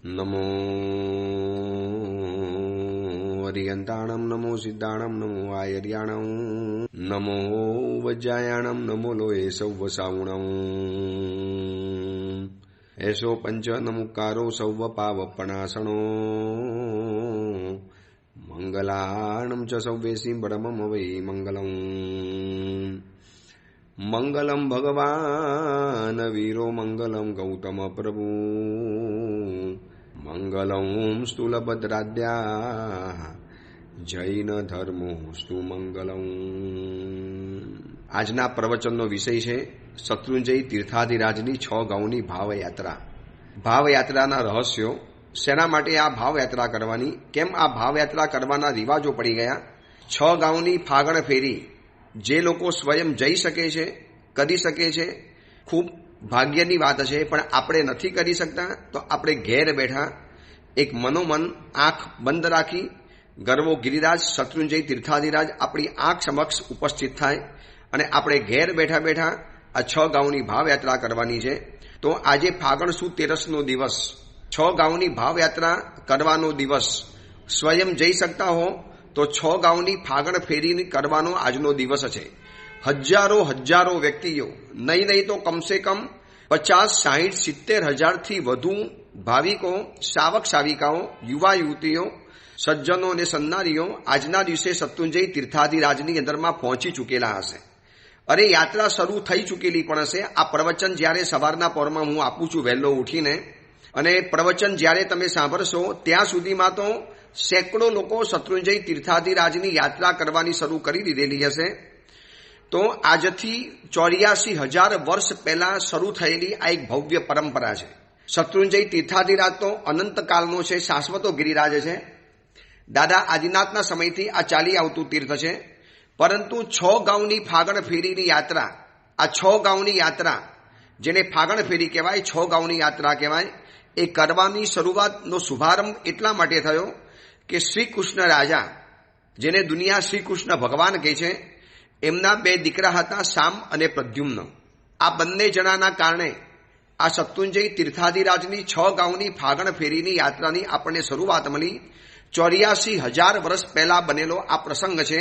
નમો અરિયંતાણમ, નમો સિદ્ધાણમ, નમો આયર્યાણમ, નમો વજ્જાયાણમ, નમો લોહે સૌ સાવણમ. એસો પંચ નમુકારો સૌ પાવપણાસણો મંગલાણમ ચ સૌવેસી બ્રહ્મમ વૈ મંગલમ. મંગલમ ભગવાન વીરો, મંગલમ ગૌતમ પ્રભુ, મંગલમ સ્થૂલભદ્રાદ્યા જૈન ધર્મોસ્તુ મંગલમ. આજના પ્રવચનનો વિષય છે શત્રુંજય તીર્થાધિરાજની 6 ગાઉની ભાવયાત્રા. ભાવયાત્રાના રહસ્યો, શેના માટે આ ભાવયાત્રા કરવાની, કેમ આ ભાવયાત્રા કરવાના રિવાજો પડી ગયા. 6 ગાઉની ફાગણ ફેરી જે લોકો સ્વયં જઈ શકે છે, કરી શકે છે, ખૂબ ભાગ્યની વાત છે. પણ આપણે નથી કરી શકતા, તો આપણે ઘેર બેઠા એક મનોમન આંખ બંધ રાખી ગરવો ગિરિરાજ શત્રુંજય તીર્થાધિરાજ આપણી આંખ સમક્ષ ઉપસ્થિત થાય અને આપણે ઘેર બેઠા બેઠા આ 6 ગાઉની ભાવયાત્રા કરવાની છે. તો આજે ફાગણ સુદ 13નો દિવસ, 6 ગાઉની ભાવયાત્રા કરવાનો દિવસ. સ્વયં જઈ શકતા હો તો 6 ગાઉની ફાગણ ફેરી કરવાનો આજનો દિવસ છે. હજારો વ્યક્તિઓ, નહીં તો કમસે કમ 50-60-70 હજારથી વધુ ભાવિકો, સાવક સાવિકાઓ, યુવા યુવતીઓ, સજ્જનો અને સન્નારીઓ આજના દિવસે શત્રુંજય તીર્થાધિરાજની અંદરમાં પહોંચી ચૂકેલા હશે. અરે યાત્રા શરૂ થઈ ચૂકેલી પણ હશે. આ પ્રવચન જ્યારે સવારના પહોરમાં હું આપું છું વહેલો ઉઠીને, અને પ્રવચન જ્યારે તમે સાંભળશો ત્યાં સુધીમાં તો સેંકડો લોકો શત્રુંજય તીર્થાધિરાજની યાત્રા કરવાની શરૂ કરી દીધેલી હશે. તો આજથી 84,000 વર્ષ પહેલા શરૂ થયેલી આ એક ભવ્ય પરંપરા છે. શત્રુંજય તીર્થાધિરાજ તો અનંતકાળનો છે, શાશ્વતો ગિરિરાજ છે. દાદા આદિનાથના સમયથી આ ચાલી આવતું તીર્થ છે. પરંતુ 6 ગાઉની ફાગણ ફેરીની યાત્રા, આ 6 ગાઉની યાત્રા જેને ફાગણ ફેરી કહેવાય, 6 ગાઉની યાત્રા કહેવાય, એ કરવાની શરૂઆતનો શુભારંભ એટલા માટે થયો કે શ્રી કૃષ્ણ રાજા, જેને દુનિયા શ્રી કૃષ્ણ ભગવાન કહે છે, એમના 2 દીકરા હતા, શામ અને પ્રદ્યુમ્ન. આ બંને જણાના કારણે આ શત્રુંજય તીર્થાધિરાજની 6 ગાઉની ફાગણ ફેરીની યાત્રાની આપણને શરૂઆત મળી. 84,000 વર્ષ પહેલા બનેલો આ પ્રસંગ છે.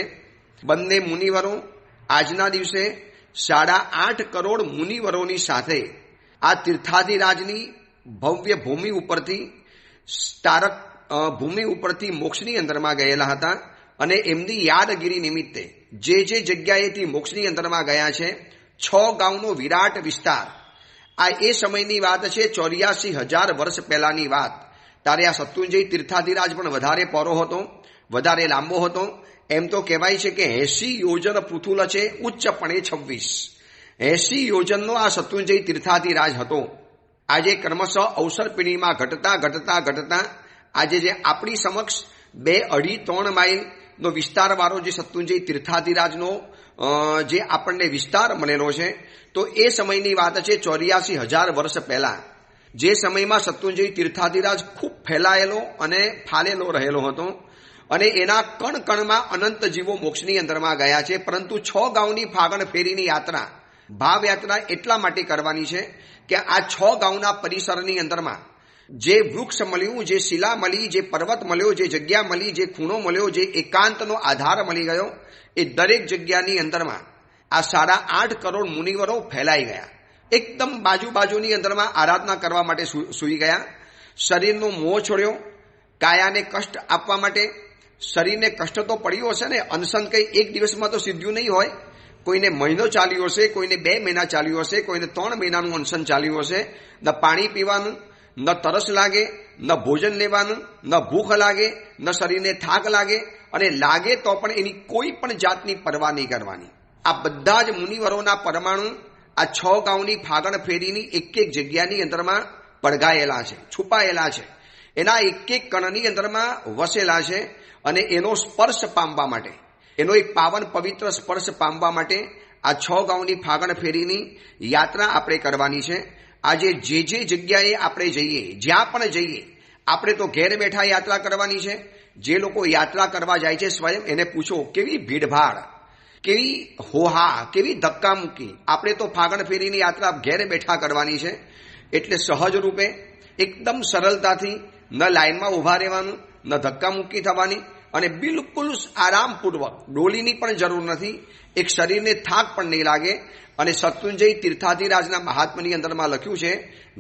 બંને મુનિવરો આજના દિવસે 8.5 કરોડ મુનિવરોની સાથે આ તીર્થાધિરાજની ભવ્ય ભૂમિ ઉપરથી તારક ભૂમિ ઉપરથી મોક્ષની અંદરમાં ગયેલા હતા. અને એમની યાદગીરી નિમિત્તે જે જગ્યાએથી મોક્ષની અંદરમાં ગયા છે, 6 ગાઉનો વિરાટ વિસ્તાર, આ એ સમયની વાત છે. 84,000 વર્ષ પહેલાની વાત. ત્યારે આ શત્રુંજય તીર્થાધિરાજ પણ વધારે પહોળો હતો, વધારે લાંબો હતો. એમ તો કહેવાય છે કે 80 યોજન પૃથુલ છે, ઉચ્ચપણે 26. 80 યોજનનો આ શત્રુંજય તીર્થાધિરાજ હતો. આજે ક્રમશઃ અવસર પેઢીમાં ઘટતા આજે જે આપણી સમક્ષ 2-2.5-3 માઇલનો વિસ્તારવાળો જે શત્રુંજય તીર્થાધિરાજનો જે આપણને વિસ્તાર મળેલો છે, તો એ સમયની વાત છે 84,000 વર્ષ પહેલા. જે સમયમાં શત્રુંજય તીર્થાધિરાજ ખૂબ ફેલાયેલો અને ફાલેલો રહેલો હતો અને એના કણમાં અનંત જીવો મોક્ષની અંદરમાં ગયા છે. પરંતુ 6 ગાઉની ફાગણ ફેરીની યાત્રા, ભાવયાત્રા એટલા માટે કરવાની છે કે આ 6 ગાઉના પરિસરની અંદરમાં જે વૃક્ષ મળ્યું, જે શિલા મળી, જે પર્વત મળ્યો, જે જગ્યા મળી, જે ખૂણો મળ્યો, જે એકાંતનો આધાર મળી ગયો, એ દરેક જગ્યાની અંદરમાં આ 8.5 કરોડ મુનિવરો ફેલાઈ ગયા. એકદમ બાજુની અંદરમાં આરાધના કરવા માટે સૂઈ ગયા. શરીરનો મોહ છોડ્યો, કાયાને કષ્ટ આપવા માટે. શરીરને કષ્ટ તો પડ્યો હશે ને, અનશન કંઈ એક દિવસમાં તો સિદ્ધ્યું નહીં હોય. કોઈને મહિનો ચાલ્યો હશે, કોઈને 2 મહિના ચાલ્યું હશે, કોઈને 3 મહિનાનું અનશન ચાલ્યું હશે. ન પાણી પીવાનું, ન તરસ લાગે, ન ભોજન લેવાનું, ન ભૂખ લાગે, ન શરીરને થાક લાગે, અને લાગે તો પણ એની કોઈ પણ જાતની પરવા નહીં કરવાની. આ બધા જ મુનિવરોના પરમાણુ આ 6 ગાઉની ફાગણ ફેરીની એક જગ્યાની અંદરમાં પડઘાયેલા છે, છુપાયેલા છે. એના એક કણની અંદરમાં વસેલા છે. અને એનો સ્પર્શ પામવા માટે, એનો એક પાવન પવિત્ર સ્પર્શ પામવા માટે આ 6 ગાઉની ફાગણ ફેરીની યાત્રા આપણે કરવાની છે. આજે જે જગ્યાએ આપણે જઈએ, જ્યાં પણ જઈએ, આપણે તો ઘેર બેઠા યાત્રા કરવાની છે. જે લોકો યાત્રા કરવા જાય છે સ્વયં એને પૂછો, કેવી ભીડભાડ, કેવી હોહા, કેવી ધક્કા મૂકી. આપણે તો ફાગણ ફેરીની યાત્રા ઘેર બેઠા કરવાની છે. એટલે સહજ રૂપે એકદમ સરળતાથી, ન લાઈનમાં ઉભા રહેવાનું, ન ધક્કા મૂકી થવાની, અને બિલકુલ આરામપૂર્વક, ડોલીની પણ જરૂર નથી, એક શરીરને થાક પણ નહીં લાગે. અને શત્રુંજય તીર્થાધિરાજના મહાત્માની અંદરમાં લખ્યું છે,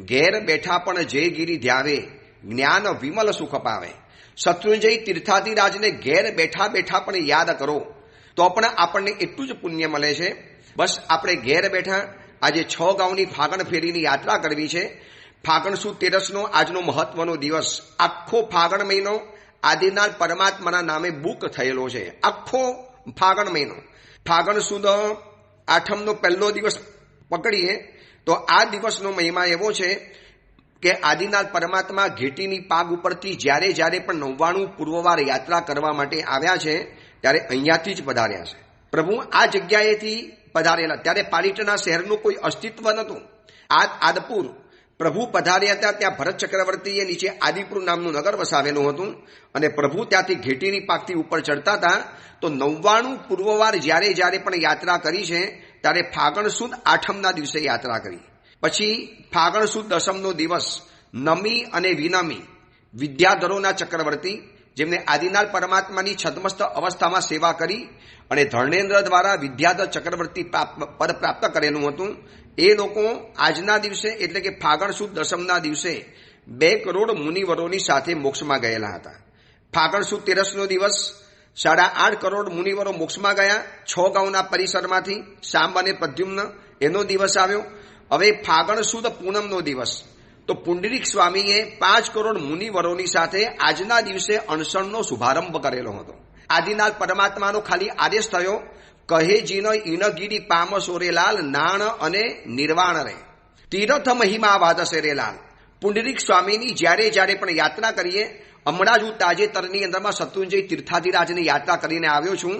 ઘેર બેઠા પણ જે ગિરી ધ્યાવે, જ્ઞાન વિમલ સુખ પાવે. શત્રુંજય તીર્થાધિરાજને ઘેર બેઠા બેઠા પણ યાદ કરો તો પણ આપણને એટલું જ પુણ્ય મળે છે. બસ આપણે ઘેર બેઠા આજે 6 ગાઉની ફાગણ ફેરીની યાત્રા કરવી છે. ફાગણ સુદ 13નો આજનો મહત્વનો દિવસ. આખો ફાગણ મહિનો આદિનાથ પરમાત્માના નામે બુક થયેલો છે. આખો ફાગણ મહિનો. ફાગણ સુદ 8મનો પહેલો દિવસ પકડીએ તો આ દિવસનો મહિમા એવો છે કે આદિનાથ પરમાત્મા ઘેટીની પાગ ઉપરથી જ્યારે જ્યારે પણ 99 પૂર્વવાર યાત્રા કરવા માટે આવ્યા છે ત્યારે અહીંયાથી જ પધાર્યા છે. પ્રભુ આ જગ્યાએથી પધારેલા. ત્યારે પાલિતાણા શહેરનું કોઈ અસ્તિત્વ નહોતું. આદપુર પ્રભુ પધાર્યા હતા, ત્યાં ભરત ચક્રવર્તીએ નીચે આદિપુર નામનું નગર વસાવેલું હતું અને પ્રભુ ત્યાંથી ઘેટીની પાકથી ઉપર ચડતા હતા. તો 99 પૂર્વવાર જ્યારે જ્યારે પણ યાત્રા કરી છે ત્યારે ફાગણ સુદ 8મના દિવસે યાત્રા કરી. પછી ફાગણ સુદ 10મનો દિવસ નમી અને વિનમી વિદ્યાધરોના ચક્રવર્તી, જેમને આદિનાથ પરમાત્માની છદ્મસ્ત અવસ્થામાં સેવા કરી અને ધર્ણેન્દ્ર દ્વારા વિદ્યાધર ચક્રવર્તી પદ પ્રાપ્ત કરેલું હતું, એ લોકો આજના દિવસે એટલે કે ફાગણ સુદ 10મના દિવસે 2 કરોડ મુનિવરોની સાથે મોક્ષમાં ગયેલા હતા. ફાગણ સુદ 13નો દિવસ 8.5 કરોડ મુનિવરો મોક્ષમાં ગયા 6 ગાઉના પરિસરમાંથી. સાંબ અને પ્રદ્યુમ્ન એનો દિવસ આવ્યો. હવે ફાગણ સુદ પૂનમનો દિવસ તો પુંડરીક સ્વામીએ 5 કરોડ મુનિવરોની સાથે આજના દિવસે અણસરનો શુભારંભ કરેલો હતો. આદિનાથ પરમાત્માનો ખાલી આદેશ થયો, કહે જીનો ઈનગીરી પામ સોરેલાલ નાણ અને નિર્વાણ રે તીર્થ મહિમા વાદશે રે લાલ. પુંડરીક સ્વામીની જ્યારે જ્યારે પણ યાત્રા કરીએ, હમણાં જ હું તાજેતરની અંદરમાં શત્રુંજય તીર્થાધિરાજની યાત્રા કરીને આવ્યો છું.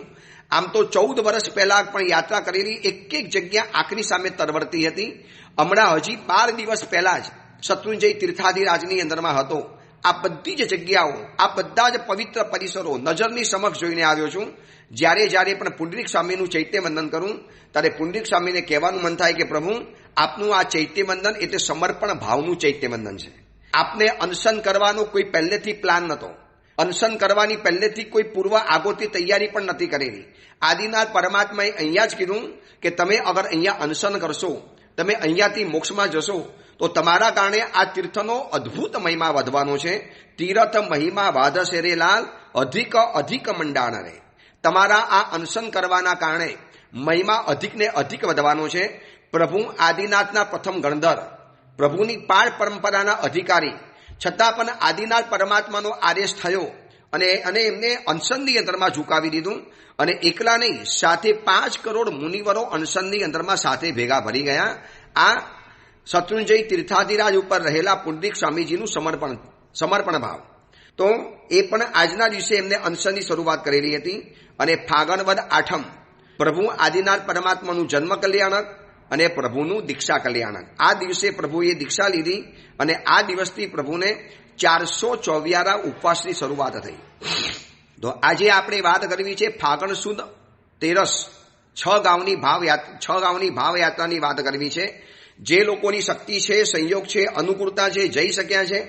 આમ તો 14 વર્ષ પહેલા પણ યાત્રા કરેલી, એક એક જગ્યા આંખની સામે તરવરતી હતી. હમણાં હજી 12 દિવસ પહેલા જ શત્રુંજય તીર્થાધિરાજની અંદરમાં હતો. આ બધી જ જગ્યાઓ, આ બધા જ પવિત્ર પરિસરો નજરની સમક્ષ જોઈને આવ્યો છું. જ્યારે જ્યારે પણ પુંડરીક સ્વામીનું ચૈત્ય વંદન કરું ત્યારે પુંડરીક સ્વામીને કહેવાનું મન થાય કે પ્રભુ, આપનું આ ચૈત્ય વંદન એટલે સમર્પણ ભાવનું ચૈત્ય વંદન છે. આપને અનશન કરવાનો કોઈ પહેલેથી પ્લાન નહોતો. અનશન કરવાની પહેલેથી કોઈ પૂર્વ આગોતી તૈયારી પણ નથી કરેલી. આદિનાથ પરમાત્માએ અહીંયા જ કીધું કે તમે અગર અહીંયા અનશન કરશો, તમે અહીંયાથી મોક્ષમાં જશો તો તમારા કારણે આ તીર્થનો અદ્ભુત મહિમા વધવાનો છે. તીર્થ મહિમા વાધશે રે લાલ અધિક અધિક મંડાણ રે. તમારા આ અનશન કરવાના કારણે મહિમા અધિકને અધિક વધવાનો છે. પ્રભુ આદિનાથના પ્રથમ ગણધર, પ્રભુની પાળ પરંપરાના અધિકારી, છતાં પણ આદિનાથ પરમાત્માનો આદેશ થયો અને એમને અનશનની અંદરમાં ઝુકાવી દીધું. અને એકલા નહીં, સાથે 5 કરોડ મુનિવરો અનશનની અંદરમાં સાથે ભેગા ભરી ગયા. આ શત્રુંજય તીર્થાધિરાજ ઉપર રહેલા પુંડરીક સ્વામીજીનું સમર્પણ ભાવ. તો એ પણ આજના દિવસે એમને અનશનની શરૂઆત કરેલી હતી. અને ફાગણ વદ 8મ પ્રભુ આદિનાથ પરમાત્માનું જન્મ કલ્યાણક અને પ્રભુનું દીક્ષા કલ્યાણક. આ દિવસે પ્રભુએ દીક્ષા લીધી અને આ દિવસથી પ્રભુને 424 ઉપવાસની શરૂઆત થઈ. તો આજે આપણે વાત કરવી છે ફાગણ સુદ 13 6 ગાઉની ભાવયાત્રાની વાત કરવી છે. જે લોકોની શક્તિ છે, સંયોગ છે, અનુકૂળતા છે, જઈ શક્યા છે,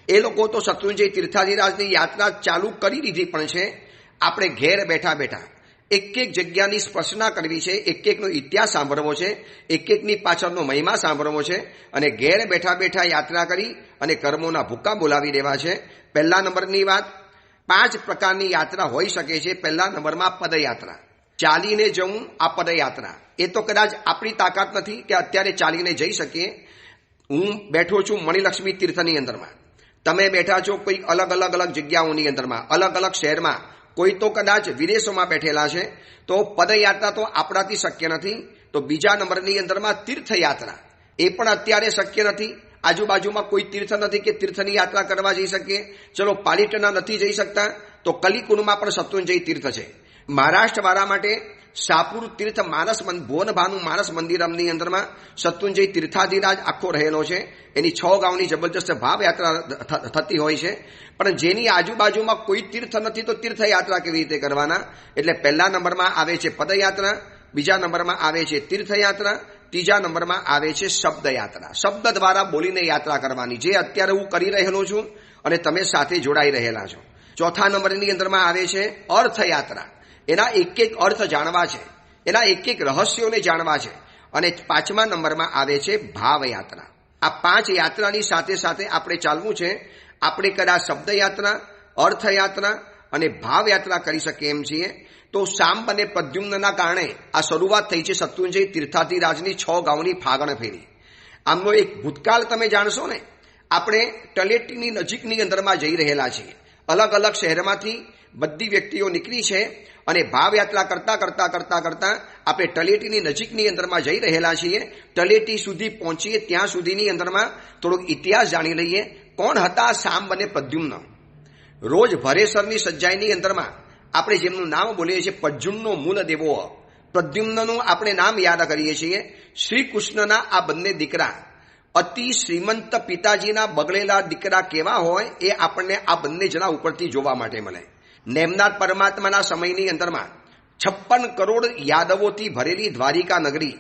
એ લોકો તો શત્રુંજય તીર્થાધિરાજની યાત્રા ચાલુ કરી દીધી પણ છે. આપણે ઘેર બેઠા બેઠા એક એક જગ્યાની સ્પર્શના કરવી છે, એક એકનો ઇતિહાસ સાંભળવો છે, એક એકની પાછળનો મહિમા સાંભળવો છે અને ઘેર બેઠા બેઠા યાત્રા કરી અને કર્મોના ભૂક્કા બોલાવી દેવા છે. પહેલા નંબરની વાત, 5 પ્રકારની યાત્રા હોઈ શકે છે. પહેલા નંબરમાં પદયાત્રા, ચાલીને જવું. આ પદયાત્રા એ તો કદાચ આપણી તાકાત નથી કે અત્યારે ચાલીને જઈ શકીએ. હું બેઠો છું મણિલક્ષ્મી તીર્થની અંદરમાં, તમે બેઠા છો કોઈ અલગ અલગ જગ્યાઓની અંદરમાં, અલગ અલગ શહેરમાં, કોઈ તો કદાચ વિદેશોમાં બેઠેલા છે. તો પદયાત્રા તો આપણાથી શક્ય નથી. તો બીજા નંબરની અંદરમાં તીર્થયાત્રા, એ પણ અત્યારે શક્ય નથી. આજુબાજુમાં કોઈ તીર્થ નથી કે તીર્થની યાત્રા કરવા જઈ શકીએ. ચલો પાલિતાણા નથી જઈ શકતા તો કલિકુંડમાં પણ શત્રુંજય તીર્થ છે. મહારાષ્ટ્રવાળા માટે શાહપુર તીર્થ ભુવનભાનું માનસ મંદિરની અંદરમાં શત્રુંજય તીર્થાધિરાજ આખો રહેલો છે. એની 6 ગાઉની જબરજસ્ત ભાવયાત્રા થતી હોય છે. પણ જેની આજુબાજુમાં કોઈ તીર્થ નથી તો તીર્થયાત્રા કેવી રીતે કરવાના? એટલે પહેલા નંબરમાં આવે છે પદયાત્રા, બીજા નંબરમાં આવે છે તીર્થયાત્રા, ત્રીજા નંબરમાં આવે છે શબ્દ યાત્રા. શબ્દ દ્વારા બોલીને યાત્રા કરવાની, જે અત્યારે હું કરી રહેલો છું અને તમે સાથે જોડાઈ રહેલા છો. ચોથા નંબરની અંદરમાં આવે છે અર્થયાત્રા. એના એક એક અર્થ જાણવા છે, એના એક એક રહસ્યોને જાણવા છે. અને પાંચમા નંબરમાં આવે છે ભાવયાત્રા. આ પાંચ યાત્રાની સાથે સાથે આપણે ચાલવું છે. આપણે કદાચ શબ્દયાત્રા, અર્થયાત્રા અને ભાવયાત્રા કરી શકીએ એમ છીએ. તો સાંબ અને પ્રદ્યુમ્નના કારણે આ શરૂઆત થઈ છે શત્રુંજય તીર્થાધિરાજની 6 ગાઉની ફાગણ ફેરી. આમનો એક ભૂતકાળ તમે જાણશો ને. આપણે તળેટીની નજીકની અંદરમાં જઈ રહેલા છીએ. અલગ અલગ શહેરમાંથી બધી વ્યક્તિઓ નીકળી છે અને ભાવયાત્રા કરતા કરતા કરતા કરતા આપણે તળેટીની નજીકની અંદરમાં જઈ રહેલા છીએ. તળેટી સુધી પહોંચીએ ત્યાં સુધીની અંદરમાં થોડોક ઇતિહાસ જાણી લઈએ. કોણ હતા સાંબ અને પ્રદ્યુમ્ન? રોજ ભરેસરની સજ્જાઈની અંદરમાં આપણે જેમનું નામ બોલીએ છીએ, પ્રદ્યુમ્નો મૂળ દેવો, પ્રદ્યુમ્નનું આપણે નામ યાદ કરીએ છીએ. શ્રી કૃષ્ણના આ બંને દીકરા અતિ શ્રીમંત પિતાજીના બગડેલા દીકરા કેવા હોય એ આપણને આ બંને જણા ઉપરથી જોવા માટે મળે. નેમનાથ પરમાત્માના સમયની અંદરમાં 56 કરોડ યાદવોથી ભરેલી દ્વારિકા નગરી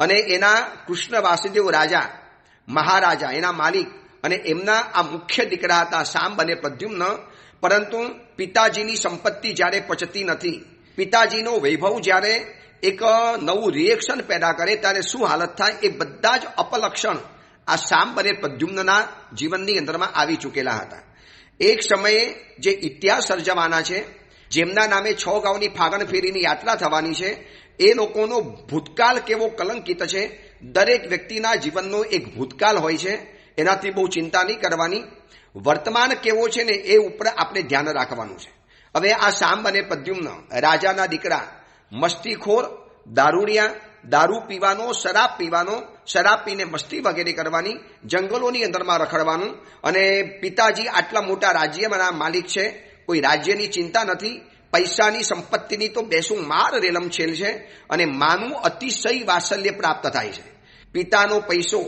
અને એના કૃષ્ણ વાસુદેવ રાજા મહારાજા એના માલિક અને એમના આ મુખ્ય દીકરા હતા સાંબ અને પ્રદ્યુમ્ન. પરંતુ પિતાજીની સંપત્તિ જ્યારે પચતી નથી, પિતાજીનો વૈભવ જ્યારે એક નવું રિએક્શન પેદા કરે ત્યારે શું હાલત થાય, એ બધા જ અપલક્ષણ આ સાંબ અને પ્રદ્યુમ્નના જીવનની અંદરમાં આવી ચૂકેલા હતા. એક સમયે જે ઇતિહાસ સર્જવાના છે, જેમના નામે 6 ગાઉની ફાગણ ફેરીની યાત્રા થવાની છે, એ લોકોનો ભૂતકાળ કેવો કલંકિત છે. દરેક વ્યક્તિના જીવનનો એક ભૂતકાળ હોય છે, એનાથી બહુ ચિંતા નહીં કરવાની. વર્તમાન કેવો છે ને એ ઉપર આપણે ધ્યાન રાખવાનું છે. હવે આ સાંબ અને પ્રદ્યુમ્ન રાજાના દીકરા, મસ્તીખોર, દારૂડિયા, દારૂ પીવાનો, શરાબ પીવાનો, શરાબ પીને મસ્તી વગેરે કરવાની, જંગલોની અંદરમાં રખડવાનું. અને પિતાજી આટલા મોટા રાજ્યના માલિક છે, કોઈ રાજ્યની ચિંતા નથી, પૈસાની સંપત્તિની તો બેસું માર રેલમછેલ છે અને માનું અતિશય વાત્સલ્ય પ્રાપ્ત થાય છે. પિતાનો પૈસો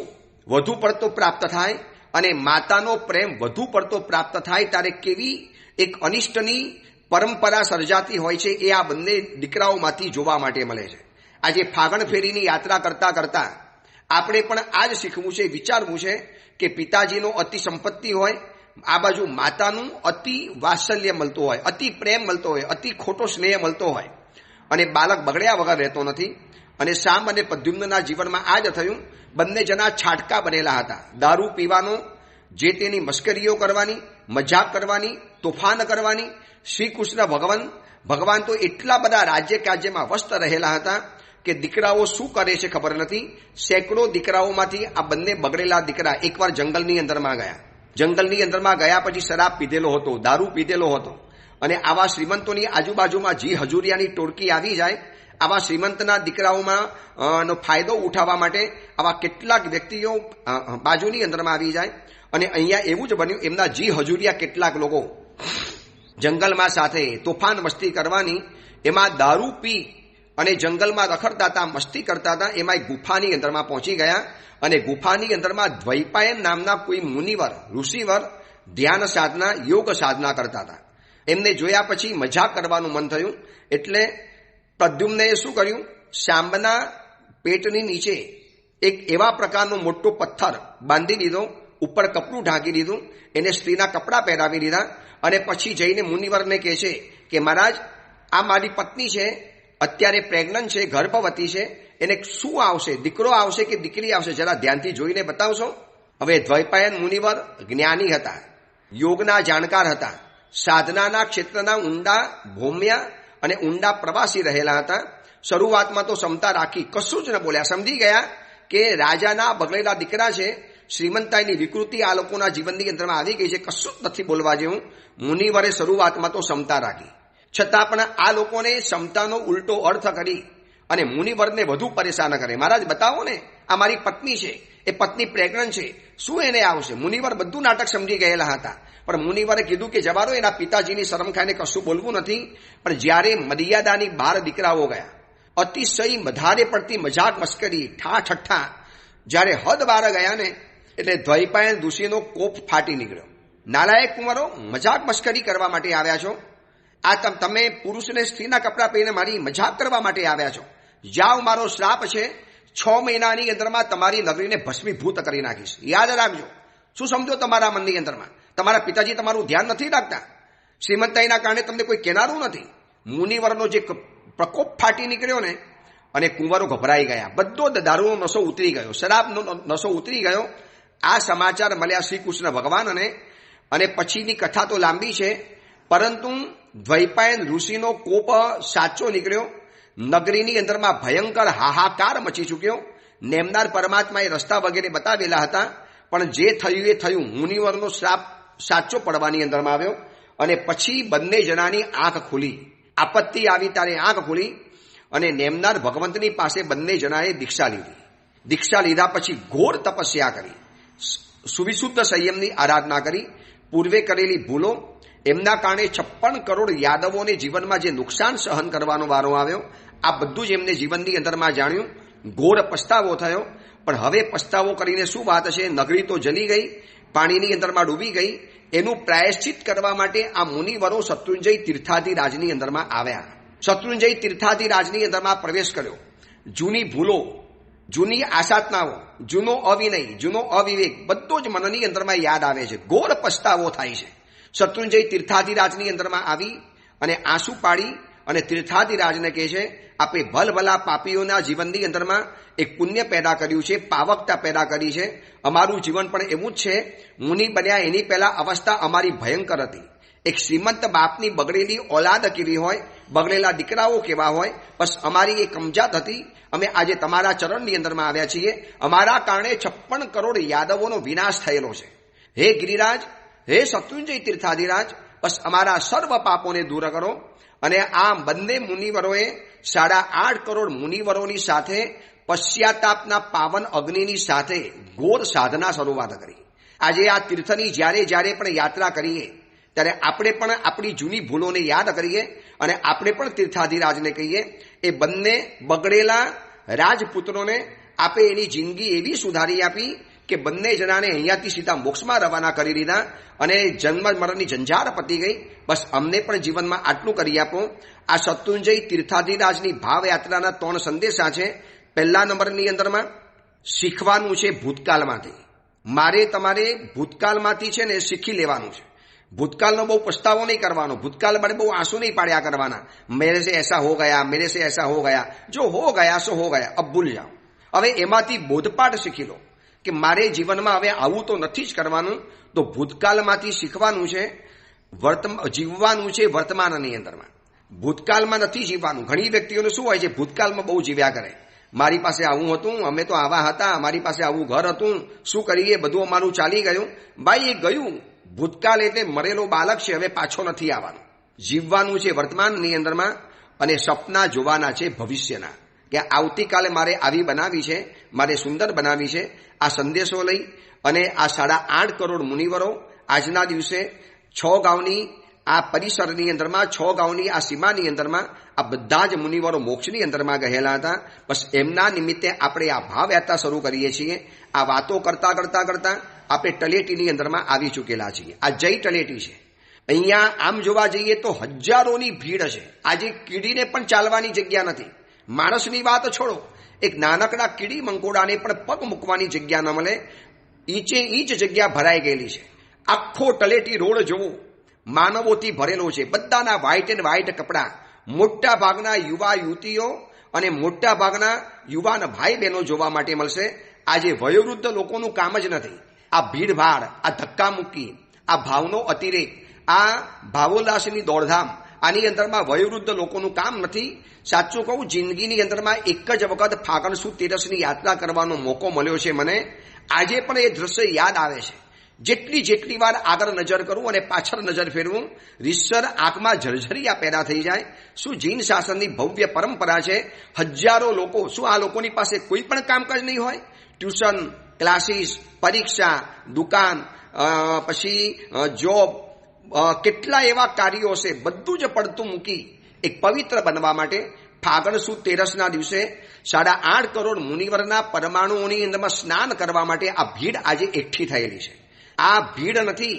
વધુ પડતો પ્રાપ્ત થાય અને માતાનો પ્રેમ વધુ પડતો પ્રાપ્ત થાય ત્યારે કેવી એક અનિષ્ટની પરંપરા સર્જાતી હોય છે એ આ બંને દીકરાઓમાંથી જોવા માટે મળે છે. આજે ફાગણ ફેરીની યાત્રા કરતા કરતા આપણે પણ આ જ શીખવું છે, વિચારવું છે કે પિતાજીનો અતિ સંપત્તિ હોય, આ બાજુ માતાનું અતિ વાત્સલ્ય મળતું હોય, અતિ પ્રેમ મળતો હોય, અતિ ખોટો સ્નેહ મળતો હોય અને બાળક બગડ્યા વગર રહેતો નથી. અને સાંબ અને પ્રદ્યુમ્નના જીવનમાં આ જ થયું. બંને જણા છાટકા બનેલા હતા. દારૂ પીવાનો, જે તેની મશ્કરીઓ કરવાની, મજાક કરવાની, તોફાન કરવાની. શ્રી કૃષ્ણ ભગવાન તો એટલા બધા રાજ્યકાજ્યમાં વ્યસ્ત રહેલા હતા કે દીકરાઓ શું કરે છે ખબર નથી. સેંકડો દીકરાઓમાંથી આ બંને બગડેલા દીકરા એકવાર જંગલની અંદરમાં ગયા. જંગલની અંદરમાં ગયા પછી શરાબ પીધેલો હતો, દારૂ પીધેલો હતો અને આવા શ્રીમંતોની આજુબાજુમાં જી હજુરિયાની ટોળકી આવી જાય. આવા શ્રીમંતના દીકરાઓમાં નો ફાયદો ઉઠાવવા માટે આવા કેટલાક વ્યક્તિઓ બાજુની અંદરમાં આવી જાય. અને અહીંયા એવું જ બન્યું, એમના જી હજુરિયા કેટલાક લોકો જંગલમાં સાથે તોફાન મસ્તી કરવાની, એમાં દારૂ પી અને જંગલમાં રખડતા હતા, મસ્તી કરતા હતા. એમાં એક ગુફાની અંદરમાં પહોંચી ગયા અને ગુફાની અંદરમાં દ્વૈપાયન નામના કોઈ મુનિવર, ઋષિવર ધ્યાન સાધના, યોગ સાધના કરતા હતા. એમને જોયા પછી મજાક કરવાનું મન થયું. એટલે પ્રદ્યુમ્નએ શું કર્યું, સાંબના પેટની નીચે એક એવા પ્રકારનો મોટો પથ્થર બાંધી દીધો, ઉપર કપડું ઢાંકી દીધું, એને સ્ત્રીના કપડાં પહેરાવી દીધા અને પછી જઈને મુનિવરને કહે છે કે મહારાજ, આ મારી પત્ની છે, અત્યારે પ્રેગ્નન્ટ છે, ગર્ભવતી છે, એને શું આવશે, દીકરો આવશે કે દીકરી આવશે, જરા ધ્યાનથી જોઈને બતાવશો. હવે દ્વૈપાયન મુનિવર જ્ઞાની હતા, યોગના જાણકાર હતા, સાધનાના ક્ષેત્રના ઊંડા ભૌમ્યા અને ઊંડા પ્રવાસી રહેલા હતા. શરૂઆતમાં તો ક્ષમતા રાખી, કશું જ ન બોલ્યા. સમજી ગયા કે રાજાના બગડેલા દીકરા છે, શ્રીમંતાઈની વિકૃતિ આ લોકોના જીવનની અંદરમાં આવી ગઈ છે, કશું જ નથી બોલવા જેવું. મુનિવરે શરૂઆતમાં તો ક્ષમતા રાખી, છતાં પણ આ લોકોને ક્ષમતાનો ઉલટો અર્થ કરી અને મુનિવરને વધુ પરેશાન કરે. મહારાજ બતાવો ને, આ મારી પત્ની છે, એ પત્ની પ્રેગ્નન્ટ છે, શું એને આવશે? મુનિવર બધું નાટક સમજી ગયેલા હતા. પણ મુનિવરે કીધું કે જવા દો, એના પિતાજીની શરમ ખાઈને કશું બોલવું નથી. પણ જ્યારે મર્યાદાની બહાર દીકરાઓ ગયા, અતિશય વધારે પડતી મજાક મસ્કરી, ઠઠ્ઠા જ્યારે હદ બહાર ગયા ને, એટલે દ્વૈપાયન ઋષિનો કોપ ફાટી નીકળ્યો. નાલાયક કુંવરો, મજાક મસ્કરી કરવા માટે આવ્યા છો? આ તમે પુરુષને સ્ત્રીના કપડાં પહેરીને મારી મજાક કરવા માટે આવ્યા છો? જાઓ, મારો શ્રાપ છે, 6 મહિનાની અંદરમાં તમારી નગરીને ભસ્મીભૂત કરી નાખીશ. યાદ રાખજો. શું સમજો તમારા મનની અંદરમાં? તમારા પિતાજી તમારું ધ્યાન નથી રાખતા. શ્રીમંતાઈના કારણે તમને કોઈ કહેનારું નથી. મુનિવરનો જે પ્રકોપ ફાટી નીકળ્યો ને, અને કુંવરો ગભરાઈ ગયા. બધો દારૂનો નશો ઉતરી ગયો, શરાબનો નશો ઉતરી ગયો. આ સમાચાર મળ્યા શ્રી કૃષ્ણ ભગવાન અને પછીની કથા તો લાંબી છે, પરંતુ દ્વૈપાયન ઋષિનો કોપ સાચો નીકળ્યો. નગરીની અંદરમાં ભયંકર હાહાકાર મચી ચૂક્યો. નેમનાર પરમાત્માએ રસ્તા વગેરે બતાવેલા હતા, પણ જે થયું એ થયું. મુનિવરનો શ્રાપ સાચો પડવાની અંદરમાં આવ્યો અને પછી બંને જણાની આંખ ખુલી. આપત્તિ આવી ત્યારે આંખ ખુલી અને નેમનાર ભગવંતની પાસે બંને જણાએ દીક્ષા લીધી. દીક્ષા લીધા પછી ઘોર તપસ્યા કરી, સુવિશુદ્ધ સંયમની આરાધના કરી. પૂર્વે કરેલી ભૂલો, એમના કારણે 56 કરોડ યાદવોને જીવનમાં જે નુકસાન સહન કરવાનો વારો આવ્યો, આ બધું જ એમને જીવનની અંદરમાં જાણ્યું. ઘોર પસ્તાવો થયો. પણ હવે પસ્તાવો કરીને શું વાત છે? નગરી તો જલી ગઈ, પાણીની અંદરમાં ડૂબી ગઈ. એનું પ્રાયશ્ચિત કરવા માટે આ મુનિવરો શત્રુંજય તીર્થાધિરાજની અંદરમાં આવ્યા. શત્રુંજય તીર્થાધિરાજની અંદરમાં પ્રવેશ કર્યો. જૂની ભૂલો, જૂની આશાતનાઓ, જૂનો અવિનય, જૂનો અવિવેક બધો જ મનની અંદરમાં યાદ આવે છે. ઘોર પસ્તાવો થાય છે. શત્રુંજય તીર્થાધિરાજની અંદરમાં આવી અને આંસુ પાડી અને તીર્થાધિરાજને કહે છે, આપે ભલભલા પાપીઓના જીવનની અંદરમાં એક પુણ્ય પેદા કર્યું છે, પાવકતા પેદા કરી છે. અમારું જીવન પણ એવું જ છે. મુનિ બન્યા એની પહેલા અવસ્થા અમારી ભયંકર હતી. એક શ્રીમંત બાપની બગડેલી ઓલાદ કેવી હોય, બગડેલા દીકરાઓ કેવા હોય, બસ અમારી એ કમજાત હતી. અમે આજે તમારા ચરણની અંદરમાં આવ્યા છીએ. અમારા કારણે 56 કરોડ યાદવોનો વિનાશ થયેલો છે. હે ગિરિરાજ, હે શત્રુંજય તીર્થાધિરાજ, બસ અમારા સર્વ પાપોને દૂર કરો. અને આ બંને મુનિવરોએ 8.5 કરોડ મુનિવરોની સાથે પશ્ચાતાપના પાવન અગ્નિની સાથે ઘોર સાધના શરૂઆત કરી. આજે આ તીર્થની જ્યારે જ્યારે પણ યાત્રા કરીએ ત્યારે આપણે પણ આપણી જૂની ભૂલોને યાદ કરીએ અને આપણે પણ તીર્થાધિરાજને કહીએ, એ બંને બગડેલા રાજપુત્રોને આપે એની જિંદગી એવી સુધારી આપી કે બંને જણાને અહીંયાથી સીધા મોક્ષમાં રવાના કરી દીધા અને જન્મ મરણની ઝંઝાર પતી ગઈ. બસ અમને પણ જીવનમાં આટલું કરી આપો. આ શત્રુંજય તીર્થાધિરાજની ભાવયાત્રાના 3 સંદેશા છે. પહેલા નંબરની અંદરમાં શીખવાનું છે ભૂતકાળમાંથી. મારે તમારે ભૂતકાળમાંથી છે ને શીખી લેવાનું છે. ભૂતકાળનો બહુ પસ્તાવો નહીં કરવાનો. ભૂતકાળ માટે બહુ આંસુ નહીં પાડ્યા કરવાના. મેરે સે એસા હો ગયા, મેરે સે એસા હો ગયા. જો હો ગયા સો હો ગયા, અબ ભૂલ જાઓ. હવે એમાંથી બોધપાઠ શીખી લો કે મારે જીવનમાં હવે આવું તો નથી જ કરવાનું. તો ભૂતકાળમાંથી શીખવાનું છે, જીવવાનું છે વર્તમાનની અંદરમાં. ભૂતકાળમાં નથી જીવવાનું. ઘણી વ્યક્તિઓને શું હોય છે, ભૂતકાળમાં બહુ જીવ્યા કરે. મારી પાસે આવું હતું, અમે તો આવા હતા, અમારી પાસે આવું ઘર હતું, શું કરીએ, બધું અમારું ચાલી ગયું. ભાઈ, એ ગયું. ભૂતકાળ એટલે મરેલો બાળક છે, હવે પાછો નથી આવવાનું. જીવવાનું છે વર્તમાનની અંદરમાં અને સપના જોવાના છે ભવિષ્યના, કે આવતીકાલે મારે આવી બનાવી છે, મારે સુંદર બનાવી છે. આ સંદેશો લઈ અને આ 8.5 કરોડ મુનિવરો આજના દિવસે 6 ગાંવની આ પરિસરની અંદરમાં, 6 ગાંવની આ સીમાની અંદરમાં આ બધા જ મુનિવરો મોક્ષની અંદરમાં ગયેલા હતા. બસ એમના નિમિત્તે આપણે આ ભાવયાત્રા શરૂ કરીએ છીએ. આ વાતો કરતા કરતા કરતા આપણે તળેટીની અંદરમાં આવી ચૂકેલા છીએ. આ જય તળેટી છે. અહીંયા આમ જોવા જઈએ તો હજારોની ભીડ છે. આજે કીડીને પણ ચાલવાની જગ્યા નથી. માણસની વાત છોડો, એક નાનકડા કીડી મંકોડાને પણ પગ મૂકવાની જગ્યા ન મળે. ઈંચે ઈંચ જગ્યા ભરાઈ ગયેલી છે. આખો તળેટી રોડ જોવો માનવોથી ભરેલો છે. બધાના વ્હાઇટ એન્ડ વ્હાઇટ કપડાં. મોટા ભાગના યુવા યુવતીઓ અને મોટા ભાગના યુવાન ભાઈ બહેનો જોવા માટે મળશે. આજે વયોવૃદ્ધ લોકોનું કામ જ નથી. આ ભીડભાડ, આ ધક્કા મૂકી, આ ભાવનો અતિરેક, આ ભાવોલ્લાસની દોડધામ, આની અંદરમાં વયોવૃદ્ધ લોકોનું કામ નથી. સાચું કહું, જિંદગીની અંદરમાં એક જ વખત ફાગણ સુદ તેરસની યાત્રા કરવાનો મોકો મળ્યો છે મને. આજે પણ એ દ્રશ્ય યાદ આવે છે. જેટલી વાર આગળ નજર કરું અને પાછળ નજર ફેરવું, રીતસર આંખમાં ઝરઝરિયા પેદા થઈ જાય. શું જૈન શાસનની ભવ્ય પરંપરા છે. હજારો લોકો, શું આ લોકોની પાસે કોઈ પણ કામકાજ નહીં હોય? ટ્યુશન, ક્લાસીસ, પરીક્ષા, દુકાન, પછી જોબ, કેટલા એવા કાર્યો છે. બધું જ પડતું મૂકી એક પવિત્ર બનવા માટે ફાગણ સુદ તેરસના દિવસે 8.5 કરોડ મુનિવરના પરમાણુઓની અંદરમાં સ્નાન કરવા માટે આ ભીડ આજે એકઠી થયેલી છે. આ ભીડ નથી,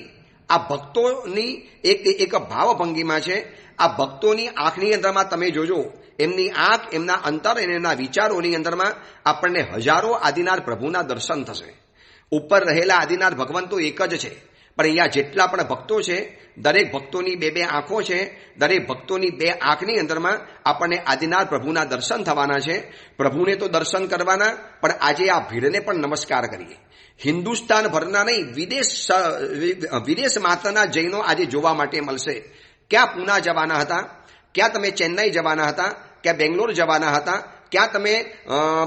આ ભક્તોની એક ભાવભંગીમાં છે. આ ભક્તોની આંખની અંદરમાં તમે જોજો, એમની આંખ, એમના અંતર અને એમના વિચારોની અંદરમાં આપણને હજારો આદિનાથ પ્રભુના દર્શન થશે. ઉપર રહેલા આદિનાથ ભગવાન તો એક જ છે, પણ અહીંયા જેટલા પણ ભક્તો છે, દરેક ભક્તોની બે આંખો છે. દરેક ભક્તોની બે આંખની અંદરમાં આપણને આદિનાથ પ્રભુના દર્શન થવાના છે. પ્રભુને તો દર્શન કરવાના, પણ આજે આ ભીડને પણ નમસ્કાર કરીએ. હિન્દુસ્તાન ભરના નહીં, વિદેશ માત્રના જૈનો આજે જોવા માટે મળશે. ક્યાં પૂના જવાના હતા, ક્યાં તમે ચેન્નાઈ જવાના હતા, ક્યાં બેંગ્લોર જવાના હતા, ક્યાં તમે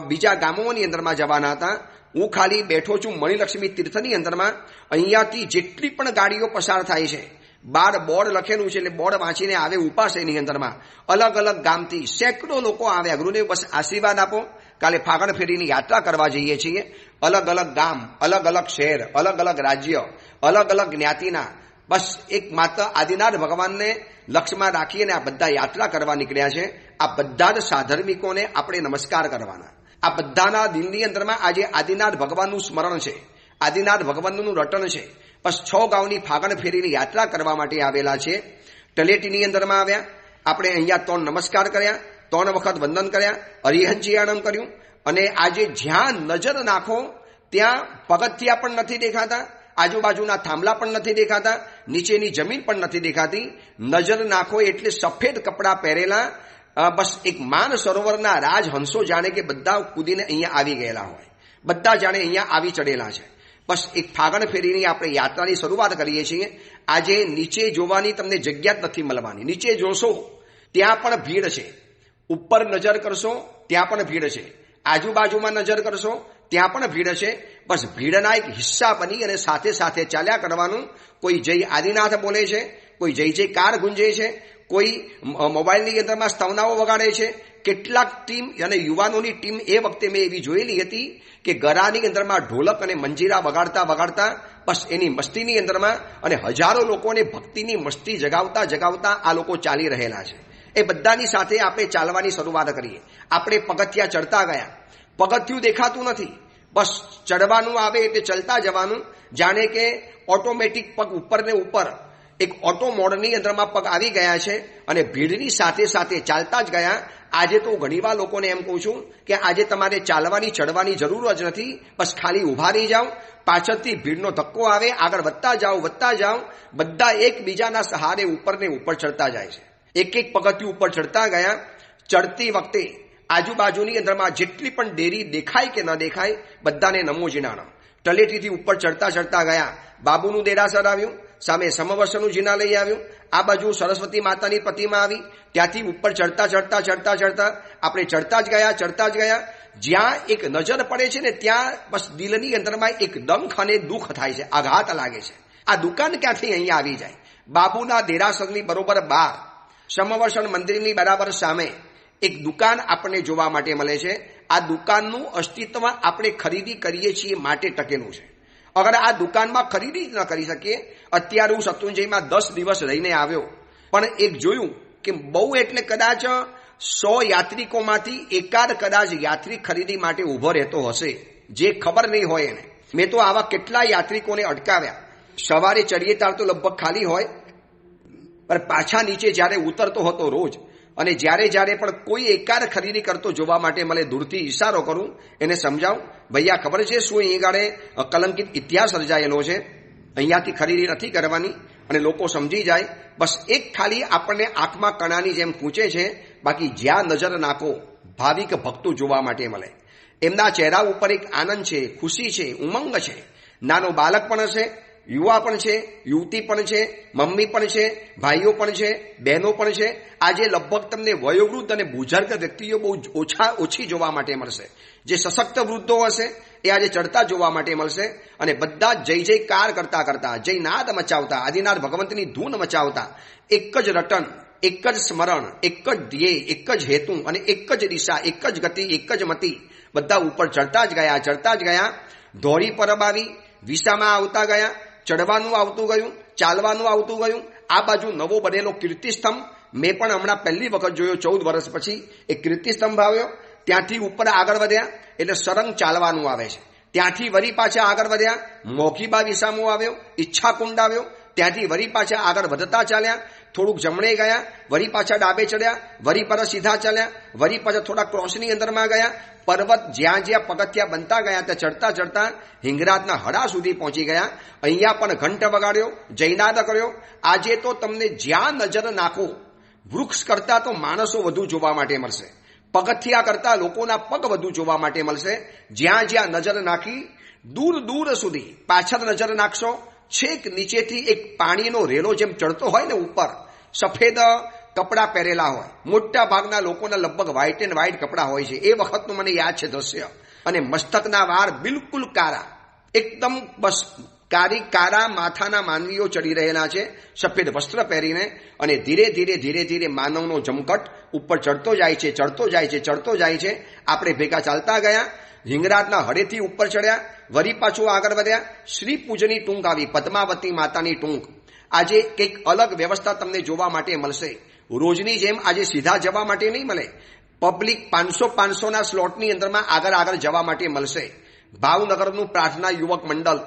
બીજા ગામોની અંદરમાં જવાના હતા. હું ખાલી બેઠો છું મણિલક્ષ્મી તીર્થની અંદરમાં. અહીંયાથી જેટલી પણ ગાડીઓ પસાર થાય છે, બાર બોર્ડ લખેલું છે, એટલે બોર્ડ વાંચીને આવે ઉપાસ. એની અંદરમાં અલગ અલગ ગામથી સેંકડો લોકો આવ્યા. ગુરુદેવ બસ આશીર્વાદ આપો. કાલે ફાગણ ફેરીની યાત્રા કરવા જઈએ છીએ. અલગ અલગ ગામ, અલગ અલગ શહેર, અલગ અલગ રાજ્ય, અલગ અલગ જ્ઞાતિના, બસ એક માત્ર આદિનાથ ભગવાનને લક્ષ્યમાં રાખીને આ બધા યાત્રા કરવા નીકળ્યા છે. આ બધા જ સાધર્મિકોને આપણે નમસ્કાર કરવાના. આ બધાના દિલની અંદરમાં આજે આદિનાથ ભગવાનનું સ્મરણ છે, આદિનાથ ભગવાનનું રટન છે. બસ 6 ગામની ફાગણ ફેરીની યાત્રા કરવા માટે આવેલા છે. તલેટીની અંદરમાં આવ્યા. આપણે અહીંયા 3 નમસ્કાર કર્યા, 3 વખત વંદન કર્યા, હરિહંચિયાણમ કર્યું. અને આજે જ્યાં નજર નાખો ત્યાં પગથિયા પણ નથી દેખાતા, આજુબાજુના થાંભલા પણ નથી દેખાતા, નીચેની જમીન પણ નથી દેખાતી. નજર નાખો એટલે સફેદ કપડાં પહેરેલા, બસ એક માન સરોવરના રાજહંસો જાણે કે બધા કૂદીને અહીંયા આવી ગયેલા હોય, બધા જાણે અહીંયા આવી ચડેલા છે. બસ એક ફાગણ ફેરીની આપણે યાત્રાની શરૂઆત કરીએ છીએ. આજે નીચે જોવાની તમને જગ્યા જ નથી મળવાની. નીચે જોશો ત્યાં પણ ભીડ છે, ઉપર નજર કરશો ત્યાં પણ ભીડ છે, આજુબાજુમાં નજર કરશો ત્યાં પણ ભીડ છે. બસ ભીડના એક હિસ્સા બની અને સાથે સાથે ચાલ્યા કરવાનું. કોઈ જય આદિનાથ બોલે છે, કોઈ જય જયકાર ગુંજે છે, કોઈ મોબાઈલની અંદરમાં સ્તવનાઓ વગાડે છે. કેટલાક ટીમ અને યુવાનોની ટીમ એ વખતે મેં એવી જોયેલી હતી કે ગરાની અંદરમાં ઢોલક અને મંજીરા વગાડતા વગાડતા બસ એની મસ્તીની અંદરમાં, અને હજારો લોકોને ભક્તિની મસ્તી જગાવતા આ લોકો ચાલી રહેલા છે. એ બધાની સાથે આપણે ચાલવાની શરૂઆત કરીએ. આપણે પગથિયા ચડતા ગયા, પગથિયું દેખાતું નથી, બસ ચડવાનું આવે એટલે ચલતા જવાનું. જાણે કે ઓટોમેટિક પગ ઉપર ને ઉપર એક ઓટો મોડની અંદરમાં પગ આવી ગયા છે અને ભીડની સાથે સાથે ચાલતા જ ગયા. આજે તો ઘણીવાર લોકોને એમ કહું છું કે આજે તમારે ચાલવાની ચડવાની જરૂર જ નથી, બસ ખાલી ઊભા રહી જાઓ. પાછળથી ભીડનો ધક્કો આવે, આગળ વધતા જાઓ. બધા એકબીજાના સહારે ઉપર ને ઉપર ચડતા જાય છે. એક એક પગથિયું ઉપર ચડતા ગયા. ચડતી વખતે આજુબાજુની અંદરમાં જેટલી પણ ડેરી દેખાય કે ન દેખાય, બધાને નમો જીનાણમ. તલેટીથી ઉપર ચડતા ગયા. બાબુનું દેરાસર આવ્યું, સામે સમવર્ષનું જિનાલય આવ્યું, આ બાજુ સરસ્વતી માતાની પ્રતિમા આવી. ત્યાંથી ઉપર ચડતા આપણે ચડતા જ ગયા. જ્યાં એક નજર પડે છે ને ત્યાં બસ દિલની અંદરમાં એક દંખ અને દુઃખ થાય છે, આઘાત લાગે છે. આ દુકાન ક્યાંથી અહીંયા આવી જાય? બાબુના દેરાસરની બરોબર બહાર, સમવર્ષણ મંદિરની બરાબર સામે એક દુકાન આપણને જોવા માટે મળે છે. આ દુકાનનું અસ્તિત્વ આપણે ખરીદી કરીએ છીએ માટે ટકેલું છે. અગર આ દુકાનમાં ખરીદી ન કરી શકીએ, અત્યારે હું શત્રુંજયમાં 10 દિવસ રહીને આવ્યો, પણ એક જોયું કે બહુ એટલે કદાચ 100 યાત્રિકોમાંથી એકાદ કદાચ યાત્રિક ખરીદી માટે ઊભો રહેતો હશે, જે ખબર નહીં હોય એને. મેં તો આવા કેટલા યાત્રિકોને અટકાવ્યા. સવારે ચડીએ ત્યારે તો લગભગ ખાલી હોય, પણ પાછા નીચે જ્યારે ઉતરતો હતો રોજ, અને જ્યારે પણ કોઈ એકાદ ખરીદી કરતો જોવા માટે મને દૂરથી ઈશારો કરું, એને સમજાવું, ભૈયા ખબર છે શું અહીં ગાડે કલંકિત ઇતિહાસ સર્જાયેલો છે, અહીંયાથી ખરીદી નથી કરવાની. અને લોકો સમજી જાય. બસ એક ખાલી આપણને આંખમાં કણાની જેમ પૂછે છે, બાકી જ્યાં નજર નાખો ભાવિક ભક્તો જોવા માટે મળે. એમના ચહેરા ઉપર એક આનંદ છે, ખુશી છે, ઉમંગ છે. નાનો બાળક પણ હશે, યુવા પણ છે, યુવતી પણ છે, મમ્મી પણ છે, ભાઈઓ પણ છે, બહેનો પણ છે. આજે લગભગ તમને વયોવૃદ્ધ અને બુઝુર્ગ વ્યક્તિઓ બહુ ઓછી જોવા માટે મળશે. જે સશક્ત વૃદ્ધો હશે એ આજે ચડતા જોવા માટે મળશે. અને બધા જય જયકાર કરતા જયનાદ મચાવતા, આદિનાથ ભગવંતની ધૂન મચાવતા, એક જ રટન, એક જ સ્મરણ, એક જ ધ્યેય, એક જ હેતુ અને એક જ દિશા, એક જ ગતિ, એક જ મતિ. બધા ઉપર ચડતા જ ગયા. ધોરી પરબ આવી, વિસામાં આવતા ગયા. ચડવાનું આવતું ગયું, ચાલવાનું આવતું ગયું. આ બાજુ નવો બનેલો કીર્તિસ્તંભ મેં પણ હમણાં પહેલી વખત જોયો 14 વર્ષ પછી. એક કીર્તિસ્તંભ આવ્યો, ત્યાંથી ઉપર આગળ વધ્યા એટલે સરંગ ચાલવાનું આવે છે. ત્યાંથી વળી પાછા આગળ વધ્યા, મોખીબા વિસામો આવ્યો, ઈચ્છાકુંડ આવ્યો, ત્યાંથી વળી પાછા આગળ વધતા ચાલ્યા, થોડુંક જમણે ગયા, વળી પાછા ડાબે ચડ્યા, વળી પાછા સીધા ચાલ્યા, વળી પાછા થોડા ક્રોસની અંદરમાં ગયા. પર્વત જ્યાં જ્યાં પગથિયા બનતા ગયા ત્યાં ચડતા ચડતા હિંગરાજના હડા સુધી પહોંચી ગયા. અહીંયા પણ ઘંટ વગાડ્યો, જયનાદ કર્યો. આજે તો તમને જ્યાં નજર નાખો વૃક્ષ કરતા તો માણસો વધુ જોવા માટે મળશે, પગથિયા કરતા લોકોના પગ વધુ જોવા માટે મળશે. જ્યાં જ્યાં નજર નાખી દૂર દૂર સુધી પાછળ નજર નાખશો, છેક નીચેથી એક પાણીનો રેલો જેમ ચડતો હોય ને ઉપર, સફેદ કપડાં પહેરેલા હોય, મોટા ભાગના લોકોના લગભગ વ્હાઇટ એન્ડ વ્હાઇટ કપડાં હોય છે. એ વખતનું મને યાદ છે દ્રશ્ય. અને મસ્તકના વાળ બિલકુલ કાળા, એકદમ બસ કારા માથાના માનવીઓ ચડી રહેલા છે સફેદ વસ્ત્ર પહેરીને. અને ધીરે ધીરે ધીરે ધીરે માનવનો જમકટ ઉપર ચડતો જાય છે, ચડતો જાય છે, ચડતો જાય છે. આપણે ભેગા ચાલતા ગયા, હિંગરાજના હડેથી ઉપર ચડ્યા, વળી પાછું આગળ વધ્યા. શ્રી પૂજની ટૂંક આવી, પદ્માવતી માતાની ટૂંક. આજે કંઈક અલગ વ્યવસ્થા તમને જોવા માટે મળશે. રોજની જેમ આજે સીધા જવા માટે નહીં મળે, પબ્લિક 500-500ના સ્લોટની અંદરમાં આગળ આગળ જવા માટે મળશે. ભાવનગરનું પ્રાર્થના યુવક મંડળ